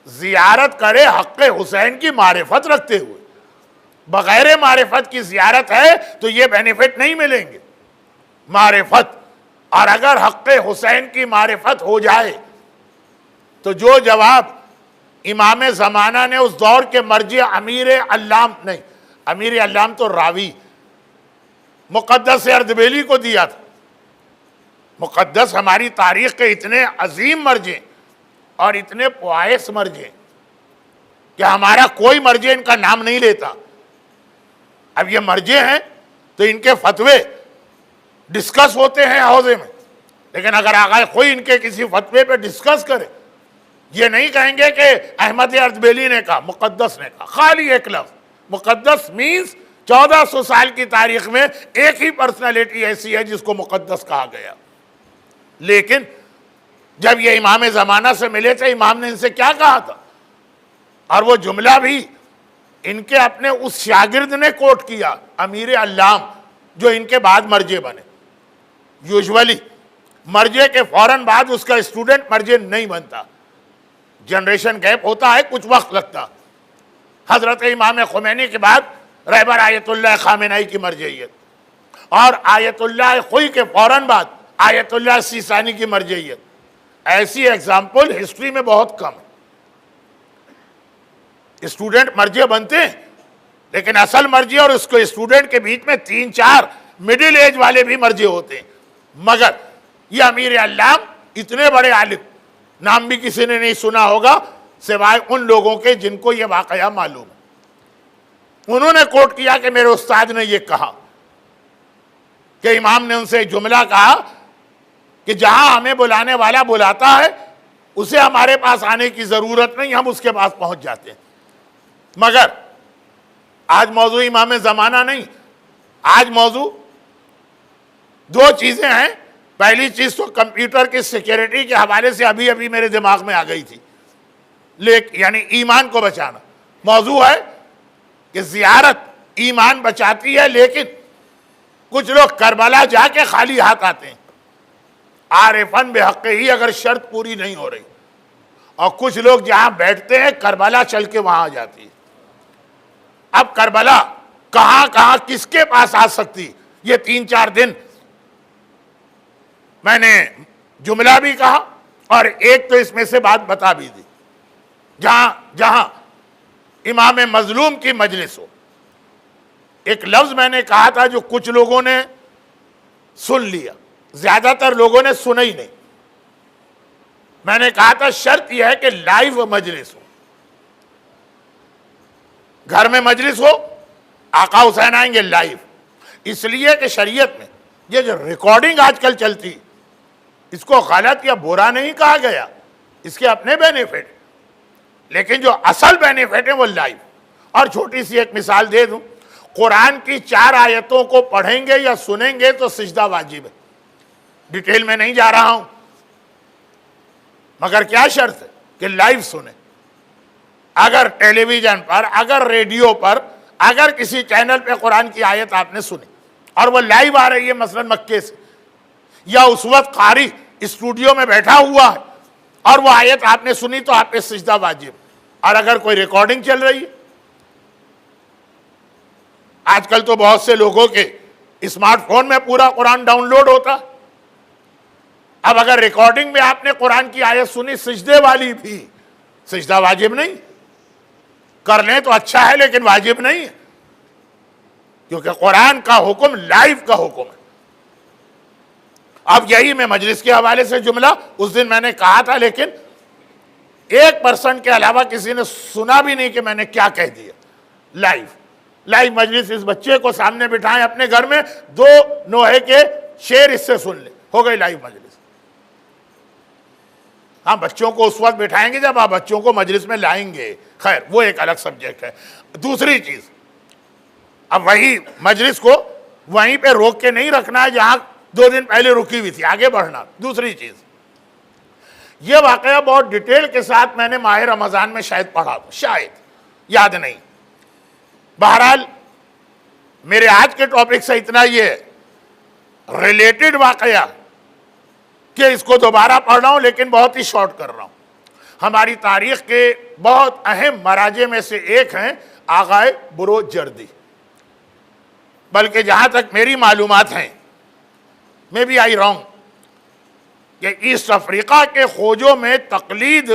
زیارت کرے حق حسین کی معرفت رکھتے ہوئے. بغیر معرفت کی زیارت ہے تو یہ بینیفٹ نہیں ملیں گے. معرفت، اور اگر حق حسین کی معرفت ہو جائے تو جو جواب امام زمانہ نے اس دور کے مرجع امیر علام، نہیں امیر علام تو راوی، مقدس اردبیلی کو دیا تھا. مقدس ہماری تاریخ کے اتنے عظیم مرجع اور اتنے پوائس مرجع کہ ہمارا کوئی مرجع ان کا نام نہیں لیتا. اب یہ مرجع ہیں تو ان کے فتوے ڈسکس ہوتے ہیں حوضے میں، لیکن اگر آغا کوئی ان کے کسی فتوے پہ ڈسکس کرے، یہ نہیں کہیں گے کہ احمد اردبیلی نے کہا، مقدس نے کہا. خالی ایک لفظ مقدس مینز 1400 سال کی تاریخ میں ایک ہی پرسنالٹی ایسی ہے جس کو مقدس کہا گیا. لیکن جب یہ امام زمانہ سے ملے تھے، امام نے ان سے کیا کہا تھا، اور وہ جملہ بھی ان کے اپنے اس شاگرد نے کوٹ کیا، امیر علام، جو ان کے بعد مرجع بنے. یوزولی مرجع کے فوراً بعد اس کا اسٹوڈنٹ مرجع نہیں بنتا، جنریشن گیپ ہوتا ہے، کچھ وقت لگتا. حضرت امام خمینی کے بعد رہبر آیت اللہ خامنائی کی مرجعیت، اور آیت اللہ خوئی کے فوراً بعد آیت اللہ سیستانی کی مرجعیت. ایسی ایگزامپل ہسٹری میں بہت کم ہے. اسٹوڈنٹ مرجع بنتے ہیں، لیکن اصل مرجع اور اس کو اسٹوڈنٹ کے بیچ میں 3-4 مڈل ایج والے بھی مرجع ہوتے ہیں. مگر یہ امیر علام اتنے بڑے عالم، نام بھی کسی نے نہیں سنا ہوگا سوائے ان لوگوں کے جن کو یہ واقعہ معلوم ہے. انہوں نے کوٹ کیا کہ میرے استاد نے یہ کہا کہ امام نے ان سے جملہ کہا کہ جہاں ہمیں بلانے والا بلاتا ہے اسے ہمارے پاس آنے کی ضرورت نہیں، ہم اس کے پاس پہنچ جاتے ہیں۔ مگر آج موضوع امام زمانہ نہیں، آج موضوع دو چیزیں ہیں۔ پہلی چیز تو کمپیوٹر کی سیکیورٹی کے حوالے سے ابھی ابھی میرے دماغ میں آ گئی تھی، یعنی ایمان کو بچانا۔ موضوع ہے کہ زیارت ایمان بچاتی ہے، لیکن کچھ لوگ کربلا جا کے خالی ہاتھ آتے ہیں، عارفاً بحق ہی اگر شرط پوری نہیں ہو رہی، اور کچھ لوگ جہاں بیٹھتے ہیں کربلا چل کے وہاں آ جاتی ہے۔ اب کربلا کہاں کہاں کس کے پاس آ سکتی، یہ 3-4 دن میں نے جملہ بھی کہا اور ایک تو اس میں سے بات بتا بھی دی۔ جہاں امام مظلوم کی مجلس ہو، ایک لفظ میں نے کہا تھا جو کچھ لوگوں نے سن لیا، زیادہ تر لوگوں نے سنا ہی نہیں۔ میں نے کہا تھا شرط یہ ہے کہ لائیو مجلس ہو، گھر میں مجلس ہو، آقا حسین آئیں گے لائیو۔ اس لیے کہ شریعت میں یہ جو ریکارڈنگ آج کل چلتی، اس کو غلط یا برا نہیں کہا گیا، اس کے اپنے بینیفٹ، لیکن جو اصل بینیفٹ ہے وہ لائیو۔ اور چھوٹی سی ایک مثال دے دوں، قرآن کی 4 آیتوں کو پڑھیں گے یا سنیں گے تو سجدہ واجب ہے۔ ڈیٹیل میں نہیں جا رہا ہوں، مگر کیا شرط ہے کہ لائیو سنیں۔ اگر ٹیلی ویژن پر، اگر ریڈیو پر، اگر کسی چینل پہ قرآن کی آیت آپ نے سنی اور وہ لائیو آ رہی ہے مثلا مکے سے، یا اس وقت قاری اسٹوڈیو میں بیٹھا ہوا ہے اور وہ آیت آپ نے سنی تو آپ پہ سجدہ واجب۔ اور اگر کوئی ریکارڈنگ چل رہی ہے، آج کل تو بہت سے لوگوں کے اسمارٹ فون میں پورا قرآن ڈاؤن لوڈ ہوتا، اب اگر ریکارڈنگ میں آپ نے قرآن کی آیت سنی سجدے والی بھی، سجدہ واجب نہیں، کر لیں تو اچھا ہے لیکن واجب نہیں ہے، کیونکہ قرآن کا حکم لائیو کا حکم ہے۔ اب یہی میں مجلس کے حوالے سے جملہ اس دن میں نے کہا تھا، لیکن 1% کے علاوہ کسی نے سنا بھی نہیں کہ میں نے کیا کہہ دیا۔ لائیو مجلس، اس بچے کو سامنے بٹھائیں اپنے گھر میں، 2 نوحے کے شعر اس سے سن لیں، ہو گئی لائیو مجلس۔ ہاں بچوں کو اس وقت بٹھائیں گے جب آپ بچوں کو مجلس میں لائیں گے، خیر وہ ایک الگ سبجیکٹ ہے۔ دوسری چیز، اب وہی مجلس کو وہیں پہ روک کے نہیں رکھنا ہے جہاں 2 دن پہلے رکی ہوئی تھی، آگے بڑھنا۔ دوسری چیز، یہ واقعہ بہت ڈیٹیل کے ساتھ میں نے ماہ رمضان میں شاید پڑھا تھا، شاید یاد نہیں۔ بہرحال میرے آج کے ٹاپک سے اتنا یہ ریلیٹڈ واقعہ کہ اس کو دوبارہ پڑھ رہا ہوں، لیکن بہت ہی شارٹ کر رہا ہوں۔ ہماری تاریخ کے بہت اہم مراجع میں سے ایک ہیں آغائے بروجردی، بلکہ جہاں تک میری معلومات ہیں، میں بھی آئی رہا ہوں کہ ایسٹ افریقہ کے خوجوں میں تقلید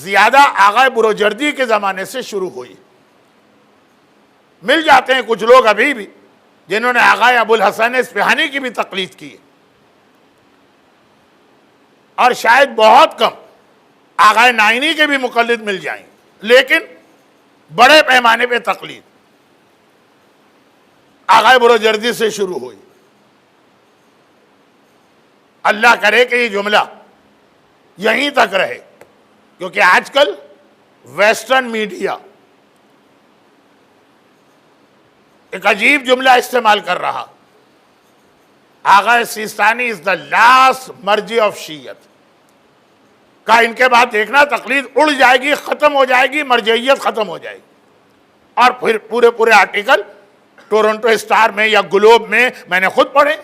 زیادہ آغائے بروجردی کے زمانے سے شروع ہوئی۔ مل جاتے ہیں کچھ لوگ ابھی بھی جنہوں نے آغائے ابو الحسن اصفہانی کی بھی تقلید کی ہے، اور شاید بہت کم آغائے نائینی کے بھی مقلد مل جائیں، لیکن بڑے پیمانے پہ تقلید آغائے بروجردی سے شروع ہوئی۔ اللہ کرے کہ یہ جملہ یہیں تک رہے، کیونکہ آج کل ویسٹرن میڈیا ایک عجیب جملہ استعمال کر رہا، آغا سیستانی از دا لاسٹ مرجع آف شیعت، کہا ان کے بعد دیکھنا تقلید اڑ جائے گی، ختم ہو جائے گی، مرجعیت ختم ہو جائے گی۔ اور پھر پورے آرٹیکل ٹورنٹو اسٹار میں یا گلوب میں میں نے خود پڑھے،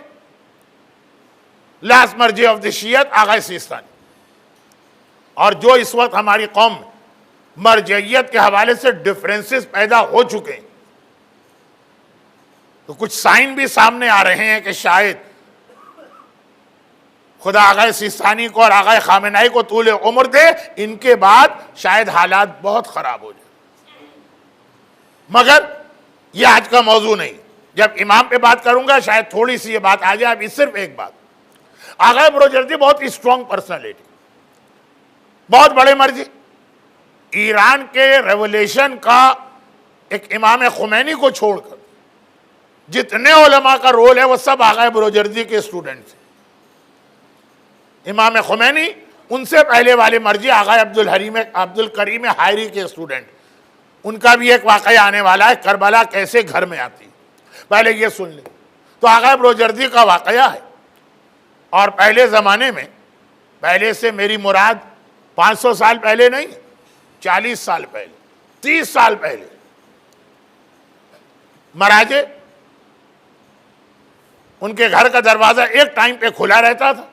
لاسٹ مرجع آف دی شیعت آغا سیستانی۔ اور جو اس وقت ہماری قوم میں مرجعیت کے حوالے سے ڈفرینسز پیدا ہو چکے ہیں، تو کچھ سائن بھی سامنے آ رہے ہیں کہ شاید خدا آغا سیستانی کو اور آغا خامنہئی کو طول عمر دے، ان کے بعد شاید حالات بہت خراب ہو جائیں۔ مگر یہ آج کا موضوع نہیں، جب امام پہ بات کروں گا شاید تھوڑی سی یہ بات آ جائے۔ ابھی صرف ایک بات، آغا بروجردی بہت ہی اسٹرانگ پرسنالٹی، بہت بڑے مرجع، ایران کے ریولیوشن کا ایک امام خمینی کو چھوڑ کر جتنے علماء کا رول ہے وہ سب آغا بروجردی کے اسٹوڈنٹس ہیں۔ امام خمینی ان سے پہلے والے مرجع آقا عبد الکریم حائری کے اسٹوڈنٹ، ان کا بھی ایک واقعہ آنے والا ہے، کربلا کیسے گھر میں آتی، پہلے یہ سن لیں۔ تو آقا بروجردی کا واقعہ ہے، اور پہلے زمانے میں، پہلے سے میری مراد 500 سال پہلے نہیں، 40 سال پہلے، 30 سال پہلے، مراجع ان کے گھر کا دروازہ ایک ٹائم پہ کھلا رہتا تھا،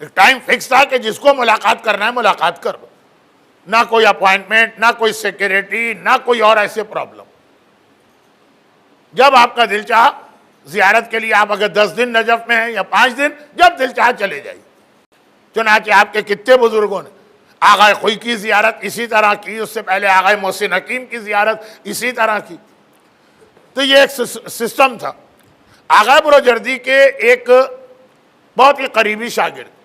ایک ٹائم فکس تھا کہ جس کو ملاقات کرنا ہے ملاقات کرو، نہ کوئی اپوائنٹمنٹ، نہ کوئی سیکیورٹی، نہ کوئی اور ایسے پرابلم۔ جب آپ کا دل چاہا زیارت کے لیے، آپ اگر 10 دن نجف میں ہیں یا 5 دن، جب دل چاہا چلے جائیے۔ چنانچہ آپ کے کتنے بزرگوں نے آغا خوئی کی زیارت اسی طرح کی، اس سے پہلے آغا محسن حکیم کی زیارت اسی طرح کی۔ تو یہ ایک سسٹم تھا۔ آغا بروجردی کے ایک بہت ہی قریبی شاگرد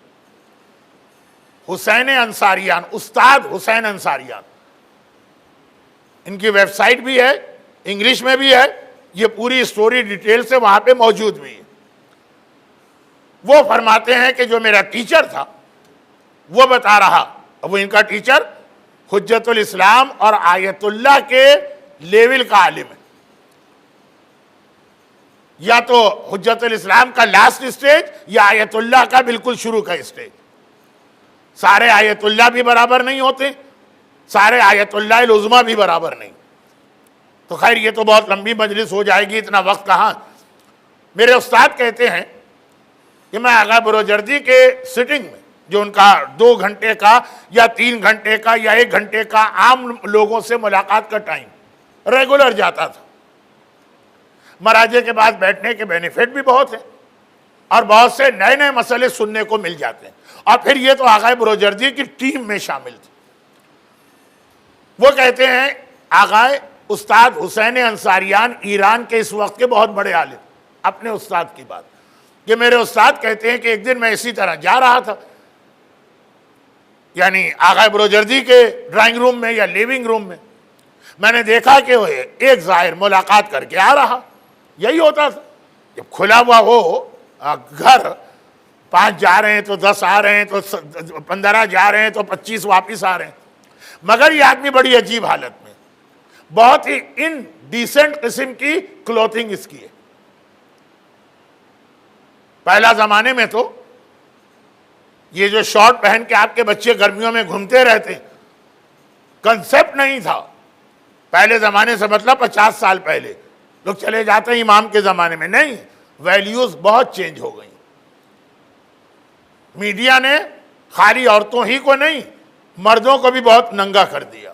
حسین انصاریان، استاد حسین انصاریان، ان کی ویب سائٹ بھی ہے، انگلش میں بھی ہے، یہ پوری سٹوری ڈیٹیل سے وہاں پہ موجود بھی ہے۔ وہ فرماتے ہیں کہ جو میرا ٹیچر تھا وہ بتا رہا، وہ ان کا ٹیچر حجت الاسلام اور آیت اللہ کے لیول کا عالم ہے، یا تو حجت الاسلام کا لاسٹ اسٹیج یا آیت اللہ کا بالکل شروع کا اسٹیج۔ سارے آیت اللہ بھی برابر نہیں ہوتے، سارے آیت اللہ العظمیٰ بھی برابر نہیں۔ تو خیر یہ تو بہت لمبی مجلس ہو جائے گی، اتنا وقت کہاں۔ میرے استاد کہتے ہیں کہ میں آغا بروجردی کے سٹنگ میں، جو ان کا 2 گھنٹے کا یا 3 گھنٹے کا یا 1 گھنٹے کا عام لوگوں سے ملاقات کا ٹائم ریگولر جاتا تھا۔ مراجع کے بعد بیٹھنے کے بینیفٹ بھی بہت ہیں، اور بہت سے نئے نئے مسئلے سننے کو مل جاتے ہیں، اور پھر یہ تو آغا بروجردی کی ٹیم میں شامل تھے۔ وہ کہتے ہیں آغا استاد حسین انصاریان ایران کے اس وقت کے بہت بڑے عالم، اپنے استاد کی بات، کہ میرے استاد کہتے ہیں کہ ایک دن میں اسی طرح جا رہا تھا، یعنی آغا بروجردی کے ڈرائنگ روم میں یا لیونگ روم میں نے دیکھا کہ وہ ایک زائر ملاقات کر کے آ رہا۔ یہی ہوتا تھا جب کھلا ہوا ہو گھر، 5 جا رہے ہیں تو 10 آ رہے ہیں، تو 15 جا رہے ہیں تو 25 واپس آ رہے ہیں۔ مگر یہ آدمی بڑی عجیب حالت میں، بہت ہی ان ڈیسنٹ قسم کی کلوتھنگ اس کی ہے۔ پہلا زمانے میں تو یہ جو شارٹ پہن کے آپ کے بچے گرمیوں میں گھومتے رہتے، کنسپٹ نہیں تھا پہلے زمانے سے، مطلب 50 سال پہلے لوگ چلے جاتے ہیں امام کے زمانے میں، نہیں، ویلیوز بہت چینج ہو گئی۔ میڈیا نے خالی عورتوں ہی کو نہیں، مردوں کو بھی بہت ننگا کر دیا،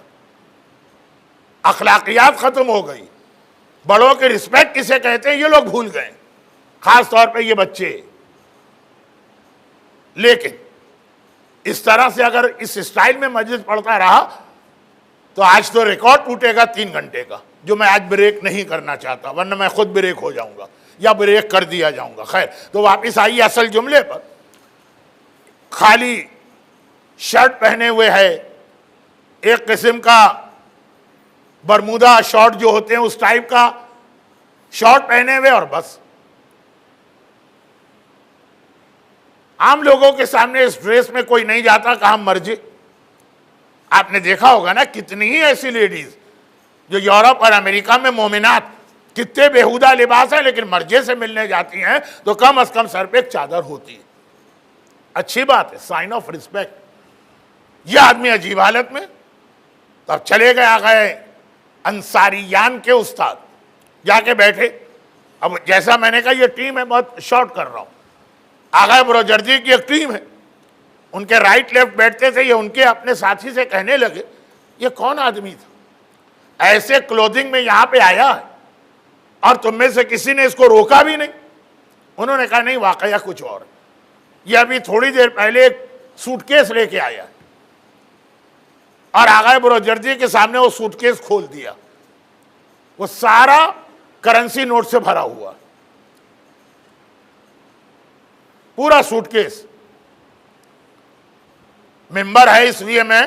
اخلاقیات ختم ہو گئی، بڑوں کے رسپیکٹ کسے کہتے ہیں یہ لوگ بھول گئے، خاص طور پہ یہ بچے۔ لیکن اس طرح سے اگر اس اسٹائل میں مجلس پڑھتا رہا تو آج تو ریکارڈ ٹوٹے گا 3 گھنٹے کا، جو میں آج بریک نہیں کرنا چاہتا، ورنہ میں خود بریک ہو جاؤں گا یا بریک کر دیا جاؤں گا۔ خیر، تو واپس آئیے اصل جملے پر۔ خالی شرٹ پہنے ہوئے ہے، ایک قسم کا برمودا شارٹ جو ہوتے ہیں اس ٹائپ کا شارٹ پہنے ہوئے، اور بس عام لوگوں کے سامنے اس ڈریس میں کوئی نہیں جاتا، کہاں مرجے۔ آپ نے دیکھا ہوگا نا کتنی ہی ایسی لیڈیز جو یورپ اور امریکہ میں مومنات، کتنے بےہودہ لباس ہیں، لیکن مرجے سے ملنے جاتی ہیں تو کم از کم سر پہ ایک چادر ہوتی ہے۔ اچھی بات ہے، سائن آف رسپیکٹ۔ یہ آدمی عجیب حالت میں، تو اب چلے گئے انصاریان کے استاد، جا کے بیٹھے۔ اب جیسا میں نے کہا یہ ٹیم ہے، بہت شارٹ کر رہا ہوں، آغا بروجردی کی ایک ٹیم ہے، ان کے رائٹ لیفٹ بیٹھتے تھے، یہ ان کے اپنے ساتھی سے کہنے لگے یہ کون آدمی تھا، ایسے کلوتھنگ میں یہاں پہ آیا ہے اور تم میں سے کسی نے اس کو روکا بھی نہیں۔ انہوں نے کہا نہیں، واقعہ کچھ اور، یہ ابھی تھوڑی دیر پہلے ایک سوٹ کیس لے کے آیا اور آغا بروجردی کے سامنے وہ سوٹ کیس کھول دیا، وہ سارا کرنسی نوٹ سے بھرا ہوا، پورا سوٹ کیس۔ ممبر ہے اس لیے میں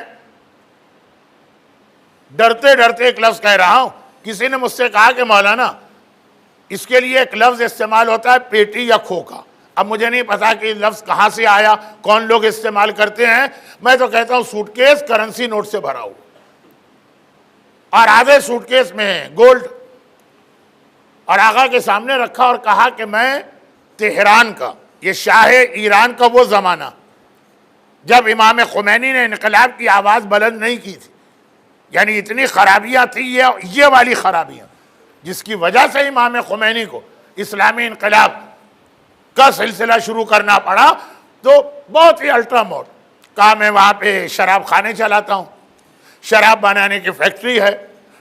ڈرتے ڈرتے ایک لفظ کہہ رہا ہوں۔ کسی نے مجھ سے کہا کہ مولانا اس کے لیے ایک لفظ استعمال ہوتا ہے پیٹی یا کھوکھا، اب مجھے نہیں پتا کہ یہ لفظ کہاں سے آیا، کون لوگ استعمال کرتے ہیں، میں تو کہتا ہوں سوٹ کیس کرنسی نوٹ سے بھرا ہو، اور آدھے سوٹ کیس میں ہے گولڈ، اور آقا کے سامنے رکھا اور کہا کہ میں تہران کا، یہ شاہ ایران کا وہ زمانہ جب امام خمینی نے انقلاب کی آواز بلند نہیں کی تھی، یعنی اتنی خرابیاں تھیں، یہ والی خرابیاں جس کی وجہ سے امام خمینی کو اسلامی انقلاب کا سلسلہ شروع کرنا پڑا، تو بہت ہی الٹرا موڈ کہا میں وہاں پہ شراب خانے چلاتا ہوں، شراب بنانے کی فیکٹری ہے،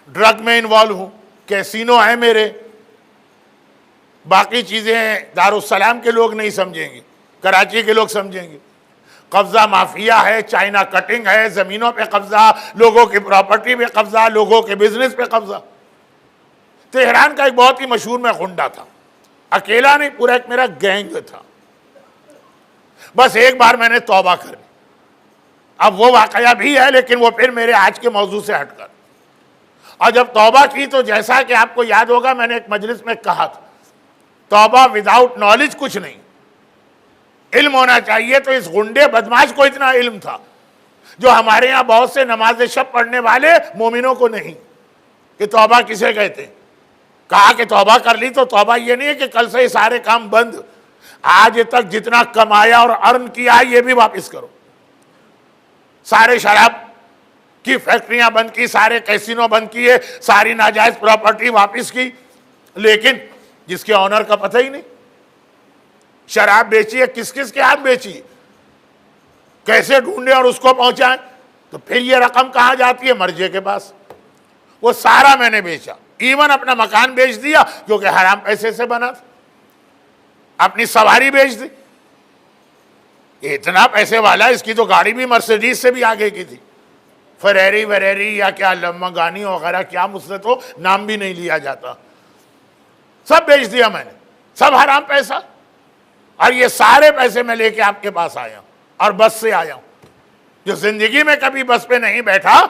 ڈرگ میں انوالو ہوں، کیسینو ہے میرے، باقی چیزیں دارالسلام کے لوگ نہیں سمجھیں گے، کراچی کے لوگ سمجھیں گے، قبضہ مافیا ہے، چائنا کٹنگ ہے، زمینوں پہ قبضہ، لوگوں کی پراپرٹی پہ قبضہ، لوگوں کے بزنس پہ قبضہ۔ تہران کا ایک بہت ہی مشہور میں غنڈہ تھا، اکیلا نہیں، پورا ایک میرا گینگ تھا۔ بس ایک بار میں نے توبہ کر لی، اب وہ واقعہ بھی ہے لیکن وہ پھر میرے آج کے موضوع سے ہٹ کر، اور جب توبہ کی تو جیسا کہ آپ کو یاد ہوگا میں نے ایک مجلس میں کہا تھا، توبہ وداؤٹ نالج کچھ نہیں، علم ہونا چاہیے۔ تو اس غنڈے بدماش کو اتنا علم تھا جو ہمارے ہاں بہت سے نماز شب پڑھنے والے مومنوں کو نہیں، کہ توبہ کسے کہتے ہیں۔ کہا کہ توبہ کر لی تو توبہ یہ نہیں ہے کہ کل سے یہ سارے کام بند، آج تک جتنا کمایا اور ارن کیا یہ بھی واپس کرو، سارے شراب کی فیکٹریاں بند کی، سارے کیسینو بند کیے، ساری ناجائز پراپرٹی واپس کی، لیکن جس کے آنر کا پتہ ہی نہیں، شراب بیچی ہے کس کس کے ہاتھ بیچی، کیسے ڈھونڈے اور اس کو پہنچائیں، تو پھر یہ رقم کہاں جاتی ہے؟ مرجے کے پاس۔ وہ سارا میں نے بیچا، ایون اپنا مکان بیچ دیا کیونکہ حرام پیسے سے بنا تھا، اپنی سواری بیچ دی، اتنا پیسے والا، اس کی تو گاڑی بھی مرسیڈیز سے بھی آگے کی تھی، فریری وریری یا کیا لمبرگانی وغیرہ کیا مجھ سے تو نام بھی نہیں لیا جاتا، سب بیچ دیا میں نے، سب حرام پیسہ، اور یہ سارے پیسے میں لے کے آپ کے پاس آیا ہوں، اور بس سے آیا ہوں، جو زندگی میں کبھی بس پہ نہیں بیٹھا،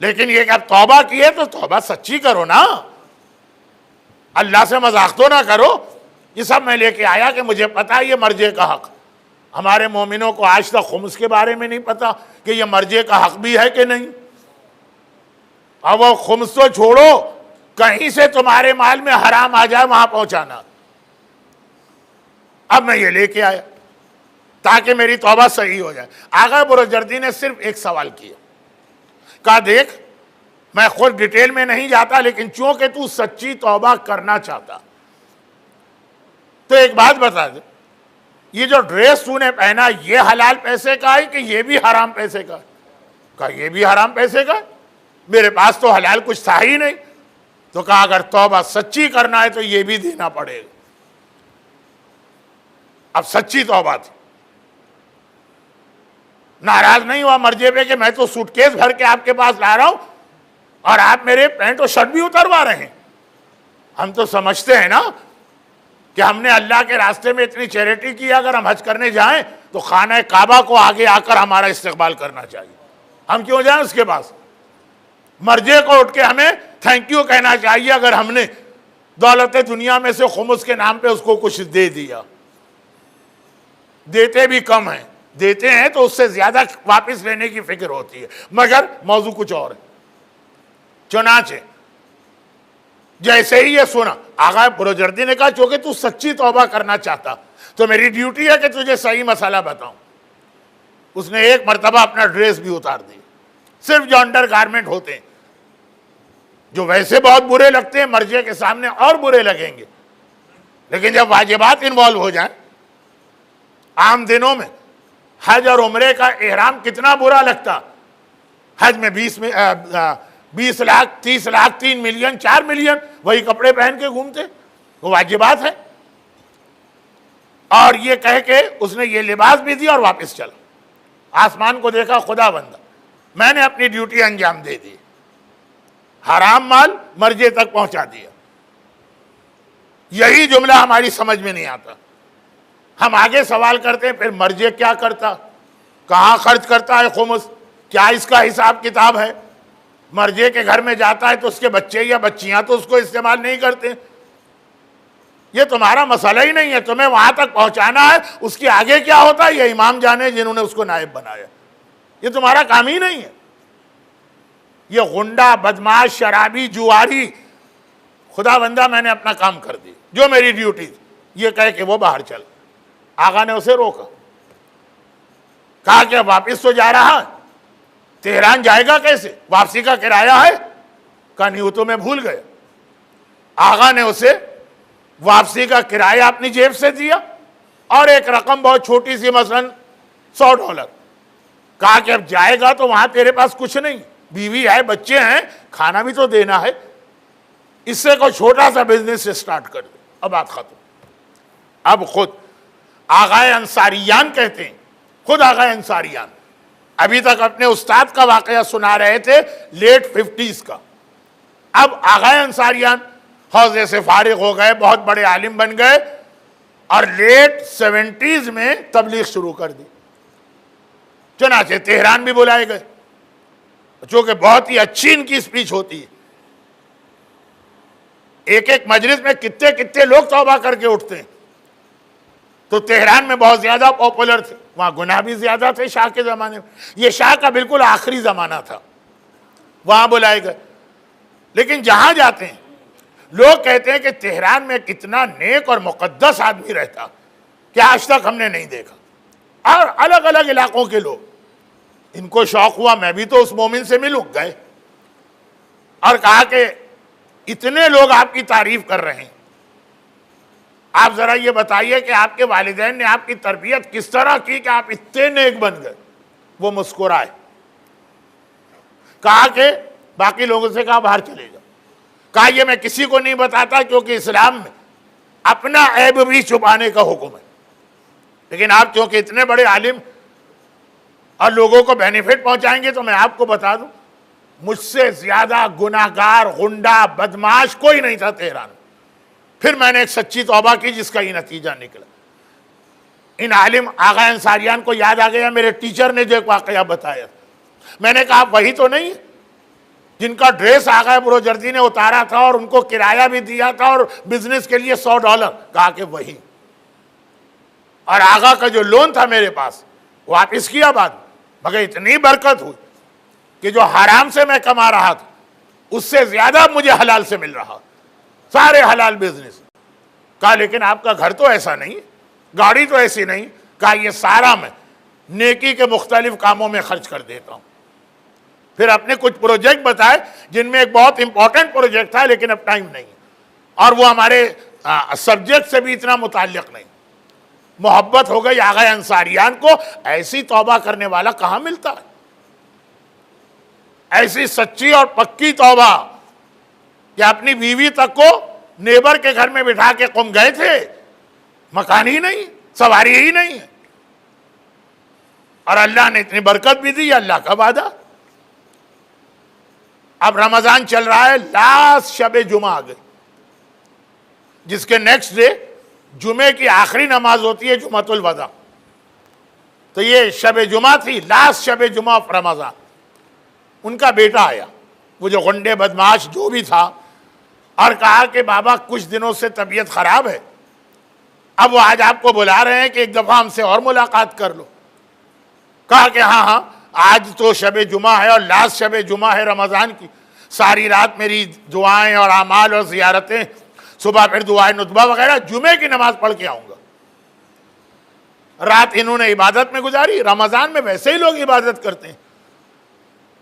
لیکن یہ کہ اب توبہ کی ہے تو توبہ سچی کرو نا، اللہ سے مذاق تو نہ کرو۔ یہ سب میں لے کے آیا کہ مجھے پتا یہ مرجے کا حق، ہمارے مومنوں کو آج تک خمس کے بارے میں نہیں پتا کہ یہ مرجے کا حق بھی ہے کہ نہیں، اب وہ خمس تو چھوڑو، کہیں سے تمہارے مال میں حرام آ جائے وہاں پہنچانا۔ اب میں یہ لے کے آیا تاکہ میری توبہ صحیح ہو جائے۔ آغا برجردی نے صرف ایک سوال کیا، کہا دیکھ میں خود ڈیٹیل میں نہیں جاتا، لیکن چونکہ تو سچی توبہ کرنا چاہتا تو ایک بات بتا دے، یہ جو ڈریس تو نے پہنا یہ حلال پیسے کا ہے کہ یہ بھی حرام پیسے کا ہے؟ کہا یہ بھی حرام پیسے کا ہے، میرے پاس تو حلال کچھ تھا ہی نہیں۔ تو کہا اگر توبہ سچی کرنا ہے تو یہ بھی دینا پڑے گا۔ اب سچی توبہ تھی، ناراض نہیں ہوا مرجے پہ کہ میں تو سوٹ کیس بھر کے آپ کے پاس لا رہا ہوں اور آپ میرے پینٹ اور شرٹ بھی اتروا رہے ہیں۔ ہم تو سمجھتے ہیں نا کہ ہم نے اللہ کے راستے میں اتنی چیریٹی کی، اگر ہم حج کرنے جائیں تو خانہ کعبہ کو آگے آ کر ہمارا استقبال کرنا چاہیے، ہم کیوں جائیں اس کے پاس؟ مرجے کو اٹھ کے ہمیں تھینک یو کہنا چاہیے اگر ہم نے دولت دنیا میں سے خمس کے نام پہ اس کو کچھ دے دیا۔ دیتے بھی کم ہیں، دیتے ہیں تو اس سے زیادہ واپس لینے کی فکر ہوتی ہے، مگر موضوع کچھ اور ہے۔ چنانچہ جیسے ہی یہ سنا، آغا برجردی نے کہا چونکہ تو سچی توبہ کرنا چاہتا تو میری ڈیوٹی ہے کہ تجھے صحیح مسئلہ بتاؤں۔ اس نے ایک مرتبہ اپنا ڈریس بھی اتار دی، صرف جو انڈر گارمنٹ ہوتے ہیں جو ویسے بہت برے لگتے ہیں مرجے کے سامنے اور برے لگیں گے، لیکن جب واجبات انوالو ہو جائیں، عام دنوں میں حج اور عمرے کا احرام کتنا برا لگتا، حج میں 20 لاکھ 30 لاکھ 3 ملین 4 ملین وہی کپڑے پہن کے گھومتے، وہ واجبات ہے، اور یہ کہہ کے اس نے یہ لباس بھی دیا اور واپس چلا، آسمان کو دیکھا، خدا بندہ میں نے اپنی ڈیوٹی انجام دے دی، حرام مال مرجے تک پہنچا دیا۔ یہی جملہ ہماری سمجھ میں نہیں آتا، ہم آگے سوال کرتے ہیں پھر مرجے کیا کرتا، کہاں خرچ کرتا ہے خمس، کیا اس کا حساب کتاب ہے؟ مرجے کے گھر میں جاتا ہے تو اس کے بچے یا بچیاں تو اس کو استعمال نہیں کرتے، یہ تمہارا مسئلہ ہی نہیں ہے، تمہیں وہاں تک پہنچانا ہے، اس کے آگے کیا ہوتا ہے یہ امام جانے جنہوں نے اس کو نائب بنایا، یہ تمہارا کام ہی نہیں ہے۔ یہ غنڈہ، بدماش، شرابی، جواری، خدا بندہ میں نے اپنا کام کر دی، جو میری ڈیوٹی تھی، یہ کہے کہ وہ باہر چل۔ آقا نے اسے روکا، کہا کہ واپس تو جا رہا ہے، تہران جائے گا کیسے، واپسی کا کرایہ ہے؟ کہا نہیں وہ تو میں بھول گیا۔ آقا نے اسے واپسی کا کرایہ اپنی جیب سے دیا اور ایک رقم بہت چھوٹی سی، مثلا $100، کہا کہ اب جائے گا تو وہاں تیرے پاس کچھ نہیں، بیوی ہے، بچے ہیں، کھانا بھی تو دینا ہے، اس سے کوئی چھوٹا سا بزنس سٹارٹ کر دے۔ اب بات ختم۔ اب خود آغائے انصاریان کہتے ہیں، خود آغائے انصاریان ابھی تک اپنے استاد کا واقعہ سنا رہے تھے لیٹ 50s کا، اب آغائے انصاریان حوضے سے فارغ ہو گئے، بہت بڑے عالم بن گئے، اور لیٹ 70s میں تبلیغ شروع کر دی۔ چنانچہ تہران بھی بلائے گئے، چونکہ بہت ہی اچھی ان کی سپیچ ہوتی ہے، ایک ایک مجلس میں کتنے کتنے لوگ توبہ کر کے اٹھتے ہیں، تو تہران میں بہت زیادہ پاپولر تھے، وہاں گناہ بھی زیادہ تھے شاہ کے زمانے میں، یہ شاہ کا بالکل آخری زمانہ تھا، وہاں بلائے گئے۔ لیکن جہاں جاتے ہیں لوگ کہتے ہیں کہ تہران میں کتنا نیک اور مقدس آدمی رہتا کہ آج تک ہم نے نہیں دیکھا، اور الگ الگ علاقوں کے لوگ، ان کو شوق ہوا میں بھی تو اس مومن سے ملوں، گئے اور کہا کہ اتنے لوگ آپ کی تعریف کر رہے ہیں، آپ ذرا یہ بتائیے کہ آپ کے والدین نے آپ کی تربیت کس طرح کی کہ آپ اتنے نیک بن گئے؟ وہ مسکرائے، کہا کہ باقی لوگوں سے کہا باہر چلے جاؤ، کہا یہ میں کسی کو نہیں بتاتا کیونکہ اسلام میں اپنا عیب بھی چھپانے کا حکم ہے، لیکن آپ چونکہ اتنے بڑے عالم اور لوگوں کو بینیفٹ پہنچائیں گے تو میں آپ کو بتا دوں، مجھ سے زیادہ گناہگار، غنڈہ، بدماش کوئی نہیں تھا تہران۔ پھر میں نے ایک سچی توبہ کی جس کا یہ نتیجہ نکلا۔ ان عالم آغا انصاریان کو یاد آ گیا میرے ٹیچر نے جو ایک واقعہ بتایا، میں نے کہا وہی تو نہیں جن کا ڈریس آغا بروجردی نے اتارا تھا اور ان کو کرایہ بھی دیا تھا اور بزنس کے لیے $100، کہا کہ وہی، اور آغا کا جو لون تھا میرے پاس واپس کیا بعد، مگر اتنی برکت ہوئی کہ جو حرام سے میں کما رہا تھا اس سے زیادہ مجھے حلال سے مل رہا، سارے حلال بزنس۔ کہا لیکن آپ کا گھر تو ایسا نہیں، گاڑی تو ایسی نہیں، کہا یہ سارا میں نیکی کے مختلف کاموں میں خرچ کر دیتا ہوں۔ پھر اپنے کچھ پروجیکٹ بتائے جن میں ایک بہت امپورٹنٹ پروجیکٹ تھا لیکن اب ٹائم نہیں، اور وہ ہمارے سبجیکٹ سے بھی اتنا متعلق نہیں۔ محبت ہو گئی آغا انصاریان کو، ایسی توبہ کرنے والا کہاں ملتا ہے، ایسی سچی اور پکی توبہ کہ اپنی بیوی تک کو نیبر کے گھر میں بٹھا کے قم گئے تھے، مکان ہی نہیں، سواری ہی نہیں ہے، اور اللہ نے اتنی برکت بھی دی، اللہ کا وعدہ۔ اب رمضان چل رہا ہے، لاسٹ شب جمعہ آ گئی، جس کے نیکسٹ ڈے جمعے کی آخری نماز ہوتی ہے جمعۃ الوداع، تو یہ شب جمعہ تھی، لاسٹ شب جمعہ آف رمضان۔ ان کا بیٹا آیا، وہ جو غنڈے بدماش جو بھی تھا، اور کہا کہ بابا کچھ دنوں سے طبیعت خراب ہے، اب وہ آج آپ کو بلا رہے ہیں کہ ایک دفعہ ہم سے اور ملاقات کر لو۔ کہا کہ ہاں ہاں، آج تو شب جمعہ ہے اور لاسٹ شب جمعہ ہے رمضان کی، ساری رات میری دعائیں اور اعمال اور زیارتیں، صبح پھر دعائیں ندبہ وغیرہ، جمعے کی نماز پڑھ کے آؤں گا۔ رات انہوں نے عبادت میں گزاری، رمضان میں ویسے ہی لوگ عبادت کرتے ہیں،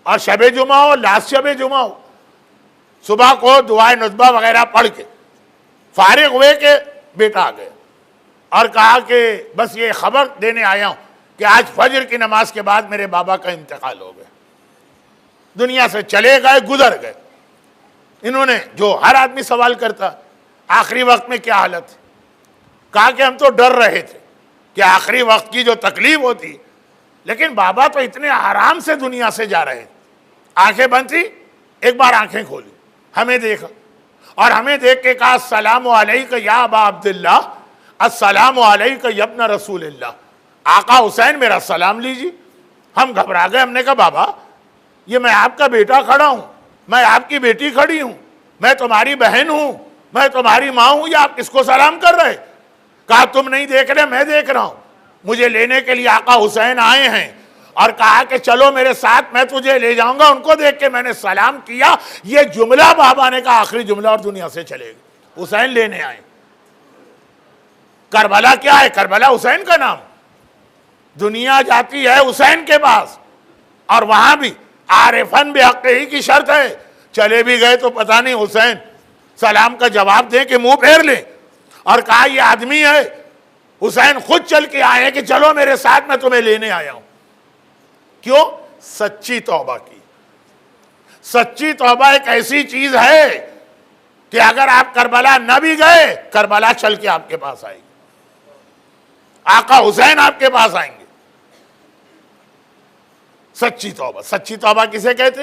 اور شب جمعہ ہو، لاسٹ شب جمعہ ہو، صبح کو دعائیں ندبہ وغیرہ پڑھ کے فارغ ہوئے کہ بیٹا آ گیا، اور کہا کہ بس یہ خبر دینے آیا ہوں کہ آج فجر کی نماز کے بعد میرے بابا کا انتقال ہو گیا، دنیا سے چلے گئے، گزر گئے۔ انہوں نے جو ہر آدمی سوال کرتا آخری وقت میں کیا حالت ہے، کہا کہ ہم تو ڈر رہے تھے کہ آخری وقت کی جو تکلیف ہوتی، لیکن بابا تو اتنے آرام سے دنیا سے جا رہے تھے۔ آنکھیں بند تھی، ایک بار آنکھیں کھولی، ہمیں دیکھا اور ہمیں دیکھ کے کہا السلام علیک یا ابا عبداللہ، السلام علیک یا ابن رسول اللہ، آقا حسین میرا سلام لیجیے۔ ہم گھبرا گئے، ہم نے کہا بابا یہ میں آپ کا بیٹا کھڑا ہوں، میں آپ کی بیٹی کھڑی ہوں، میں تمہاری بہن ہوں، میں تمہاری ماں ہوں یا آپ کس کو سلام کر رہے؟ کہا تم نہیں دیکھ رہے، میں دیکھ رہا ہوں. مجھے لینے کے لیے آقا حسین آئے ہیں اور کہا کہ چلو میرے ساتھ، میں تجھے لے جاؤں گا. ان کو دیکھ کے میں نے سلام کیا. یہ جملہ بابا نے کہا آخری جملہ اور دنیا سے چلے گا. حسین لینے آئے. کربلا کیا ہے؟ کربلا حسین کا نام. دنیا جاتی ہے حسین کے پاس، اور وہاں بھی عارفن بحق ہی کی شرط ہے. چلے بھی گئے تو پتہ نہیں حسین سلام کا جواب دیں کہ منہ پھیر لیں. اور کہا یہ آدمی ہے. حسین خود چل کے آئے کہ چلو میرے ساتھ، میں تمہیں لینے آیا ہوں. کیوں؟ سچی توبہ کی. سچی توبہ ایک ایسی چیز ہے کہ اگر آپ کربلا نہ بھی گئے، کربلا چل کے آپ کے پاس آئے گی. آقا حسین آپ کے پاس آئیں گے. سچی توبہ. سچی توبہ کسے کہتے؟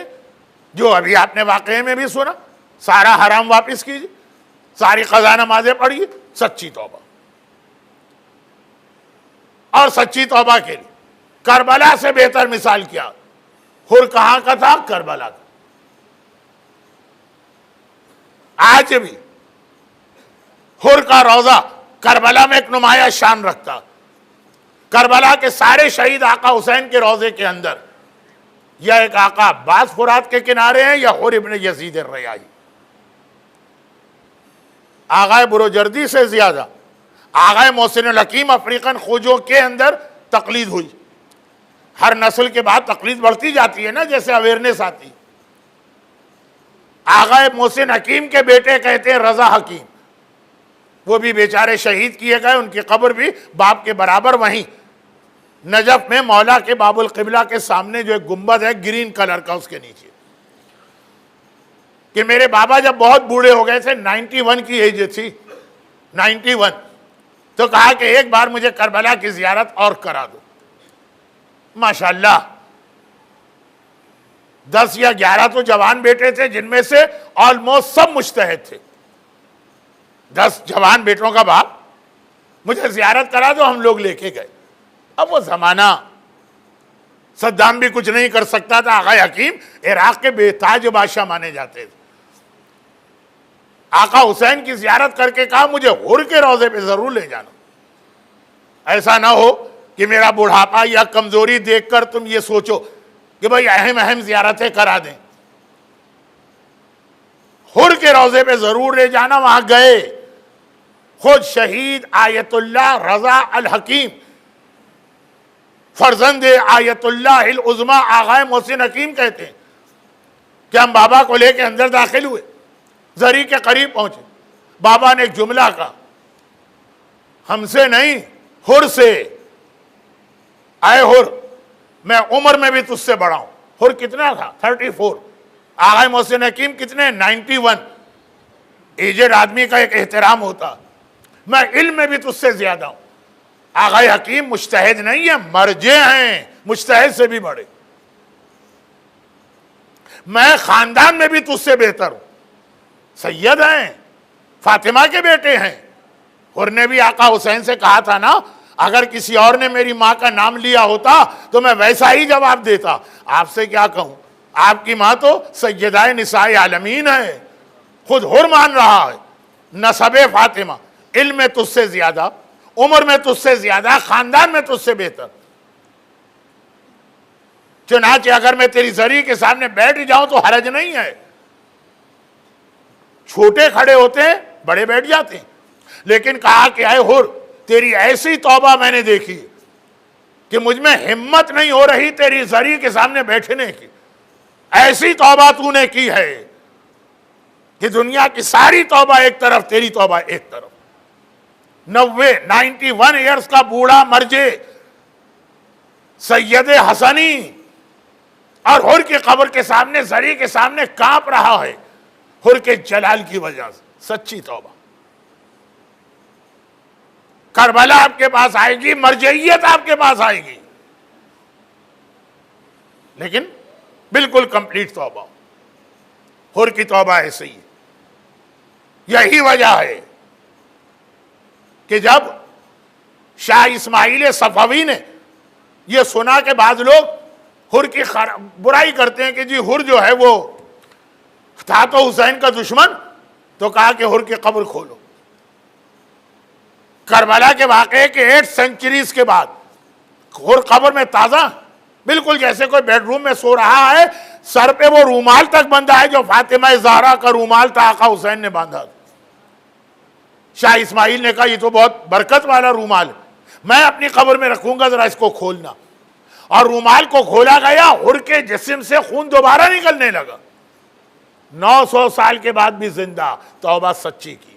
جو ابھی آپ نے واقعے میں بھی سنا، سارا حرام واپس کیجیے، ساری قضا نمازیں پڑھیے. سچی توبہ. اور سچی توبہ کے لیے کربلا سے بہتر مثال کیا؟ حر کہاں کا تھا؟ کربلا کا. آج بھی حر کا روضہ کربلا میں ایک نمایاں شان رکھتا. کربلا کے سارے شہید آقا حسین کے روضے کے اندر یا ایک آقا عباس فرات کے کنارے ہیں یا حر ابن یزید الریاحی. آغا بروجردی سے زیادہ آغا محسن الحکیم افریقن خوجوں کے اندر تقلید ہوئی. ہر نسل کے بعد تقلید بڑھتی جاتی ہے نا، جیسے اویرنس آتی. آغا محسن حکیم کے بیٹے کہتے ہیں رضا حکیم، وہ بھی بیچارے شہید کیے گئے. ان کی قبر بھی باپ کے برابر وہیں نجف میں مولا کے باب القبلہ کے سامنے جو ایک گنبد ہے گرین کلر کا، اس کے نیچے. کہ میرے بابا جب بہت بوڑھے ہو گئے تھے، 91 کی ایج تھی، 91، تو کہا کہ ایک بار مجھے کربلا کی زیارت اور کرا دو. ماشاءاللہ 10 یا 11 تو جوان بیٹے تھے، جن میں سے آلموسٹ سب مجتہد تھے. 10 جوان بیٹوں کا باپ، مجھے زیارت کرا دو. ہم لوگ لے کے گئے. اب وہ زمانہ صدام بھی کچھ نہیں کر سکتا تھا. آقا حکیم عراق کے بے تاج بادشاہ مانے جاتے تھے. آقا حسین کی زیارت کر کے کہا مجھے حر کے روضے پہ ضرور لے جانا. ایسا نہ ہو کہ میرا بڑھاپا یا کمزوری دیکھ کر تم یہ سوچو کہ بھائی اہم زیارتیں کرا دیں. حر کے روضے پہ ضرور لے جانا. وہاں گئے. خود شہید آیت اللہ رضا الحکیم، فرزند آیت اللہ العظمی آغا محسن حکیم کہتے ہیں کہ ہم بابا کو لے کے اندر داخل ہوئے، زری کے قریب پہنچے. بابا نے ایک جملہ کہا، ہم سے نہیں حر سے. اے حر، میں عمر میں بھی تجھ سے بڑا ہوں. حر کتنا تھا؟ 34. آغا محسن حکیم کتنے؟ 91. ایجڈ آدمی کا ایک احترام ہوتا. میں علم میں بھی تجھ سے زیادہ ہوں. آغا حکیم مجتہد نہیں ہے، مرجع ہیں، مجتہد سے بھی بڑے. میں خاندان میں بھی تجھ سے بہتر ہوں. سید ہیں، فاطمہ کے بیٹے ہیں. حر نے بھی آقا حسین سے کہا تھا نا، اگر کسی اور نے میری ماں کا نام لیا ہوتا تو میں ویسا ہی جواب دیتا. آپ سے کیا کہوں، آپ کی ماں تو سیدہ نساء عالمین ہے. خود حر مان رہا ہے نسب فاطمہ، علم میں تجھ سے زیادہ، عمر میں تجھ سے زیادہ، خاندان میں تجھ سے بہتر. چنانچہ اگر میں تیری زری کے سامنے بیٹھ جاؤں تو حرج نہیں ہے. چھوٹے کھڑے ہوتے ہیں، بڑے بیٹھ جاتے ہیں. لیکن کہا کہ اے حر، تیری ایسی توبہ میں نے دیکھی کہ مجھ میں ہمت نہیں ہو رہی تیری زری کے سامنے بیٹھنے کی. ایسی توبہ تو نے کی ہے کہ دنیا کی ساری توبہ ایک طرف، تیری توبہ ایک طرف. 91 ایئرز کا بوڑھا مرجع سید حسنی اور حر کی قبر کے سامنے، زری کے سامنے کانپ رہا ہے حر کے جلال کی وجہ سے. سچی توبہ. کربلا آپ کے پاس آئے گی، مرجعیت آپ کے پاس آئے گی، لیکن بالکل کمپلیٹ توبہ. حر کی توبہ ایسے ہی. یہی وجہ ہے کہ جب شاہ اسماعیل صفوی نے یہ سنا کہ بعض لوگ حر کی برائی کرتے ہیں کہ جی حر جو ہے وہ تھا تو حسین کا دشمن، تو کہا کہ ہر کی قبر کھولو. کربلا کے واقعے کے 8 سینچریز کے بعد ہر قبر میں تازہ، بالکل جیسے کوئی بیڈ روم میں سو رہا ہے، سر پہ وہ رومال تک بندھا ہے جو فاطمہ زہرا کا رومال تھا، آقا حسین نے باندھا. شاہ اسماعیل نے کہا یہ تو بہت برکت والا رومال ہے، میں اپنی قبر میں رکھوں گا، ذرا اس کو کھولنا. اور رومال کو کھولا گیا، ہر کے جسم سے خون دوبارہ نکلنے لگا. 900 سال کے بعد بھی زندہ. توبہ سچی کی.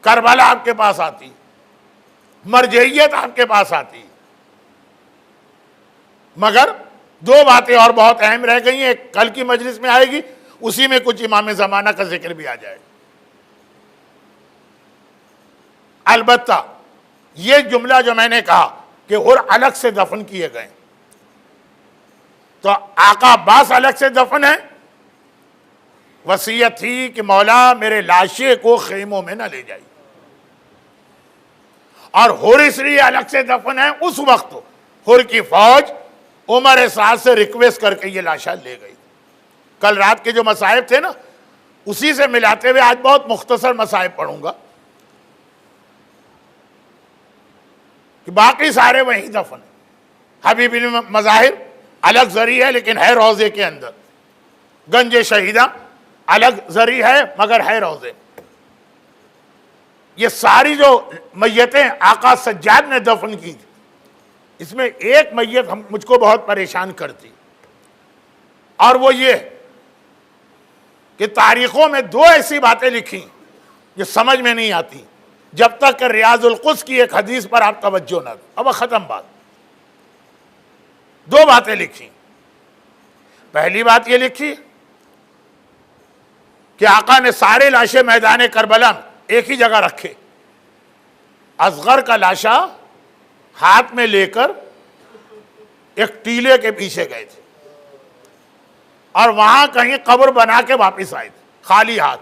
کربلا آپ کے پاس آتی، مرجعیت آپ کے پاس آتی. مگر 2 باتیں اور بہت اہم رہ گئی ہیں، ایک کل کی مجلس میں آئے گی، اسی میں کچھ امام زمانہ کا ذکر بھی آ جائے گا. البتہ یہ جملہ جو میں نے کہا کہ ہر الگ سے دفن کیے گئے، تو آقا عباس الگ سے دفن ہے. وصیت تھی کہ مولا میرے لاشے کو خیموں میں نہ لے جائی. اور ہر اس لیے الگ سے دفن ہے، اس وقت ہر کی فوج عمر سعد سے ریکویسٹ کر کے یہ لاشا لے گئی. کل رات کے جو مصائب تھے نا، اسی سے ملاتے ہوئے آج بہت مختصر مصائب پڑھوں گا کہ باقی سارے وہیں دفن ہیں. حبیب بن مظاہر الگ زری ہے لیکن ہے روضے کے اندر. گنج شہیدہ الگ زری ہے مگر ہے روضے. یہ ساری جو میتیں آقا سجاد نے دفن کی، اس میں ایک میت مجھ کو بہت پریشان کرتی، اور وہ یہ کہ تاریخوں میں 2 ایسی باتیں لکھی جو سمجھ میں نہیں آتی جب تک کہ ریاض القدس کی ایک حدیث پر آپ توجہ نہ دیں. اب ختم بات. 2 باتیں لکھی. پہلی بات یہ لکھی کہ آقا نے سارے لاشیں میدان کربلا میں ایک ہی جگہ رکھے. اصغر کا لاشا ہاتھ میں لے کر ایک ٹیلے کے پیچھے گئے تھے، اور وہاں کہیں قبر بنا کے واپس آئے تھے خالی ہاتھ.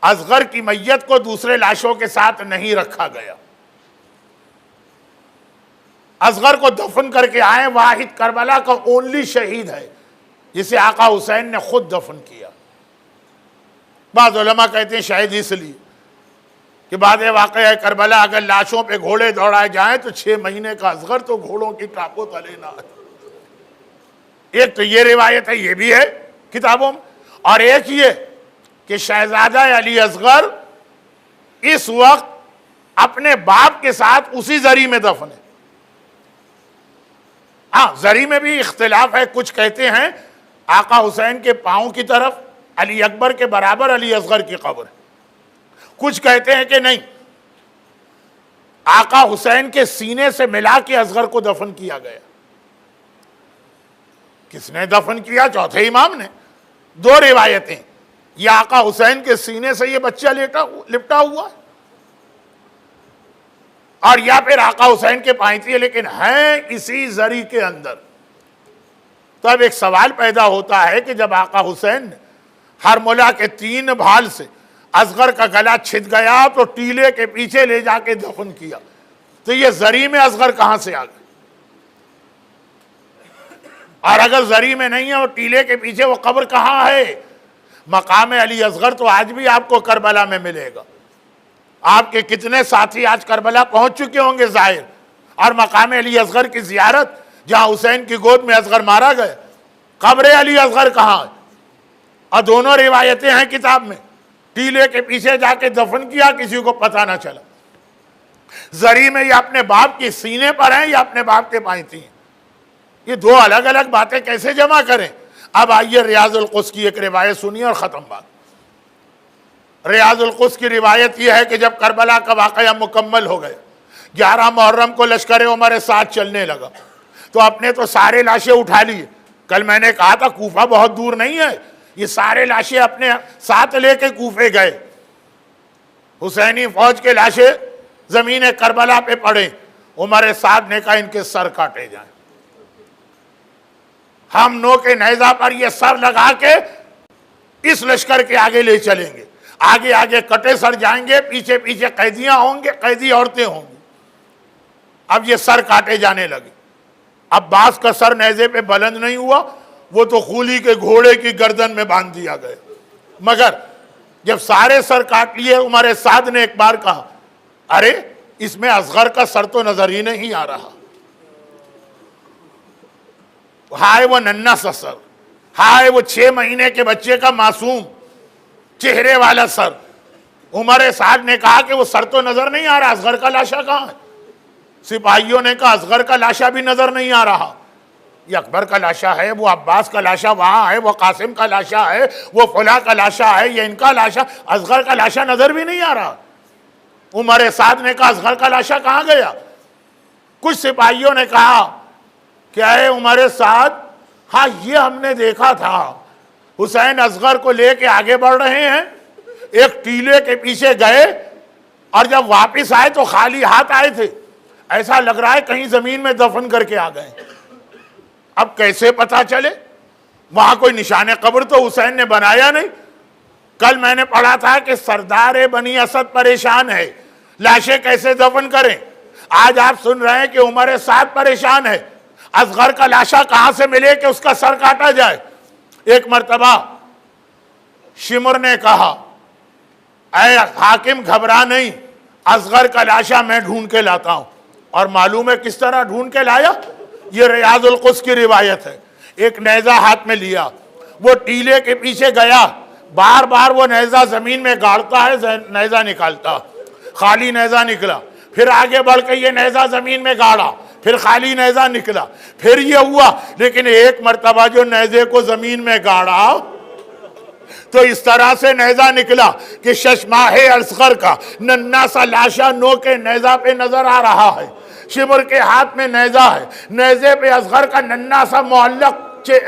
اصغر کی میت کو دوسرے لاشوں کے ساتھ نہیں رکھا گیا. اصغر کو دفن کر کے آئے. واحد کربلا کا اونلی شہید ہے جسے آقا حسین نے خود دفن کیا. بعض علماء کہتے ہیں شاید اس لیے کہ بعد واقعہ کربلا اگر لاشوں پہ گھوڑے دوڑائے جائیں تو 6 مہینے کا اصغر تو گھوڑوں کی ٹاپوں تلے نہ آئے. ایک تو یہ روایت ہے، یہ بھی ہے کتابوں میں، اور ایک یہ کہ شہزادہ علی اصغر اس وقت اپنے باپ کے ساتھ اسی زری میں دفن ہے. ہاں، زری میں بھی اختلاف ہے. کچھ کہتے ہیں آقا حسین کے پاؤں کی طرف علی اکبر کے برابر علی اصغر کی قبر ہے. کچھ کہتے ہیں کہ نہیں، آقا حسین کے سینے سے ملا کے اصغر کو دفن کیا گیا. کس نے دفن کیا؟ چوتھے امام نے. 2 روایتیں، یا آقا حسین کے سینے سے یہ بچہ لپٹا ہوا ہے، اور یا پھر آقا حسین کے پائنتی ہے، لیکن ہیں اسی زری کے اندر. تو اب ایک سوال پیدا ہوتا ہے کہ جب آقا حسین نے ہرملا کے 3 بھال سے اصغر کا گلا چھد گیا تو ٹیلے کے پیچھے لے جا کے دفن کیا، تو یہ زری میں اصغر کہاں سے آ گئے؟ اور اگر زری میں نہیں ہے اور ٹیلے کے پیچھے، وہ قبر کہاں ہے؟ مقام علی اصغر تو آج بھی آپ کو کربلا میں ملے گا. آپ کے کتنے ساتھی آج کربلا پہنچ چکے ہوں گے ظاہر، اور مقام علی اصغر کی زیارت جہاں حسین کی گود میں اصغر مارا گیا، قبر علی اصغر کہاں ہے؟ اور دونوں روایتیں ہیں کتاب میں. ٹیلے کے پیچھے جا کے دفن کیا، کسی کو پتہ نہ چلا. زری میں یہ اپنے باپ کے سینے پر ہیں یا اپنے باپ کے پائنتی ہیں. یہ 2 الگ الگ باتیں کیسے جمع کریں؟ اب آئیے ریاض القدس کی ایک روایت سنیے اور ختم بات. ریاض القدس کی روایت یہ ہے کہ جب کربلا کا واقعہ مکمل ہو گیا، 11 محرم کو لشکر عمر سعد چلنے لگا، تو اپنے تو سارے لاشیں اٹھا لیے. کل میں نے کہا تھا کوفہ بہت دور نہیں ہے، یہ سارے لاشیں اپنے ساتھ لے کے کوفے گئے. حسینی فوج کے لاشیں زمین کربلا پہ پڑے. عمر سعد نے کہا ان کے سر کاٹے جائیں، ہم نو کے نیزہ پر یہ سر لگا کے اس لشکر کے آگے لے چلیں گے. آگے آگے کٹے سر جائیں گے، پیچھے پیچھے قیدیاں ہوں گے، قیدی عورتیں ہوں گی. اب یہ سر کاٹے جانے لگے. عباس کا سر نیزے پہ بلند نہیں ہوا، وہ تو خولی کے گھوڑے کی گردن میں باندھ دیا گیا. مگر جب سارے سر کاٹ لیے عمر سعد نے ایک بار کہا ارے اس میں اصغر کا سر تو نظر ہی نہیں آ رہا، ہائے وہ ننھا سا سر، ہائے وہ 6 مہینے کے بچے کا معصوم چہرے والا سر۔ عمر سعد نے کہا کہ وہ سر تو نظر نہیں آ رہا، اصغر کا لاشا کہاں ہے؟ سپاہیوں نے کہا اصغر کا لاشا بھی نظر نہیں آ رہا، یہ اکبر کا لاشا ہے، وہ عباس کا لاشا وہاں ہے، وہ قاسم کا لاشا ہے، وہ فلاں کا لاشا ہے، یہ ان کا لاشا، اصغر کا لاشا نظر بھی نہیں آ رہا۔ عمر سعد نے کہا اصغر کا لاشا کہاں گیا؟ کچھ سپاہیوں نے کہا کہ اے عمر سعد، ہاں یہ ہم نے دیکھا تھا حسین اصغر کو لے کے آگے بڑھ رہے ہیں، ایک ٹیلے کے پیچھے گئے اور جب واپس آئے تو خالی ہاتھ آئے تھے، ایسا لگ رہا ہے کہیں زمین میں دفن کر کے آ گئے۔ اب کیسے پتا چلے؟ وہاں کوئی نشان قبر تو حسین نے بنایا نہیں۔ کل میں نے پڑھا تھا کہ سردار بنی اسد پریشان ہے، لاشیں کیسے دفن کریں۔ آج آپ سن رہے ہیں کہ عمر سعد پریشان ہے، اصغر کا لاشا کہاں سے ملے کہ اس کا سر کاٹا جائے۔ ایک مرتبہ شمر نے کہا اے حاکم گھبرا نہیں، اصغر کا لاشا میں ڈھونڈ کے لاتا ہوں۔ اور معلوم ہے کس طرح ڈھونڈ کے لایا؟ یہ ریاض القدس کی روایت ہے۔ ایک نیزہ ہاتھ میں لیا، وہ ٹیلے کے پیچھے گیا، بار بار وہ نیزہ زمین میں گاڑتا ہے، نیزہ نکالتا، خالی نیزہ نکلا، پھر آگے بڑھ کے یہ نیزہ زمین میں گاڑا، پھر خالی نیزہ نکلا، پھر یہ ہوا، لیکن ایک مرتبہ جو نیزے کو زمین میں گاڑا تو اس طرح سے نیزہ نکلا کہ ششماہ اصغر کا ننھا سا لاشا نو کے نیزہ پہ نظر آ رہا ہے۔ شمر کے ہاتھ میں نیزہ ہے، نیزے پہ اصغر کا ننھا سا معلق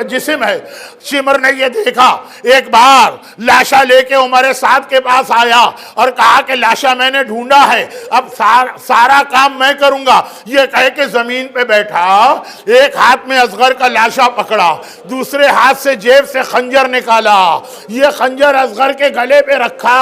جسم ہے۔ شمر نے یہ دیکھا، ایک بار لاشا لے کے عمر سعد کے پاس آیا اور کہا کہ لاشا میں نے ڈھونڈا ہے، اب سارا کام میں کروں گا۔ یہ کہے کہ زمین پہ بیٹھا، ایک ہاتھ میں اصغر کا لاشا پکڑا، دوسرے ہاتھ سے جیب سے خنجر نکالا، یہ خنجر اصغر کے گلے پہ رکھا،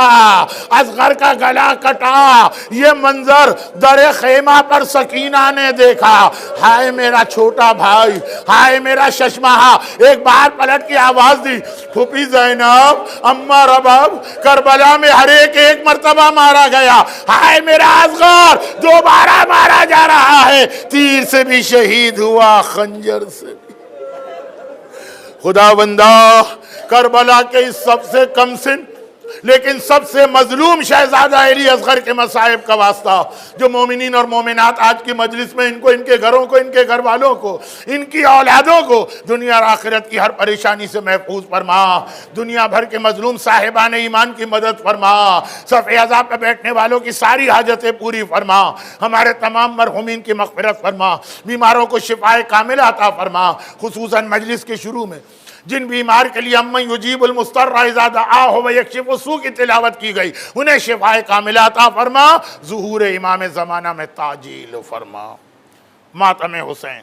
اصغر کا گلا کٹا۔ یہ منظر در خیمہ پر سکینہ نے دیکھا، ہائے میرا چھوٹا بھائی، ہائے میرا ششماہ۔ ایک بار پلٹ کی آواز دی، پھوپھی زینب، اماں رباب، کربلا میں ہر ایک مرتبہ مارا گیا، ہائے میرا اصغر دوبارہ مارا جا رہا ہے، تیر سے بھی شہید ہوا، خنجر سے بھی۔ خدا بندہ، کربلا کے اس سب سے کم سن لیکن سب سے مظلوم شہزادہ علی اصغر کے مصائب کا واسطہ، جو مومنین اور مومنات آج کی مجلس میں ان کو، ان کے گھروں کو، ان کے گھر والوں کو، ان کی اولادوں کو دنیا اور آخرت کی ہر پریشانی سے محفوظ فرما، دنیا بھر کے مظلوم صاحبان ایمان کی مدد فرما، صف عزا پہ بیٹھنے والوں کی ساری حاجتیں پوری فرما، ہمارے تمام مرحومین کی مغفرت فرما، بیماروں کو شفائے کاملہ عطا فرما۔ خصوصاً مجلس کے شروع میں جن بیمار کے لیے امن یجیب المضطر اذا دعاہ ویکشف السوء کی تلاوت کی گئی، انہیں شفائے کاملہ عطا فرما، ظہور امام زمانہ میں تعجیل فرما۔ ماتم حسین۔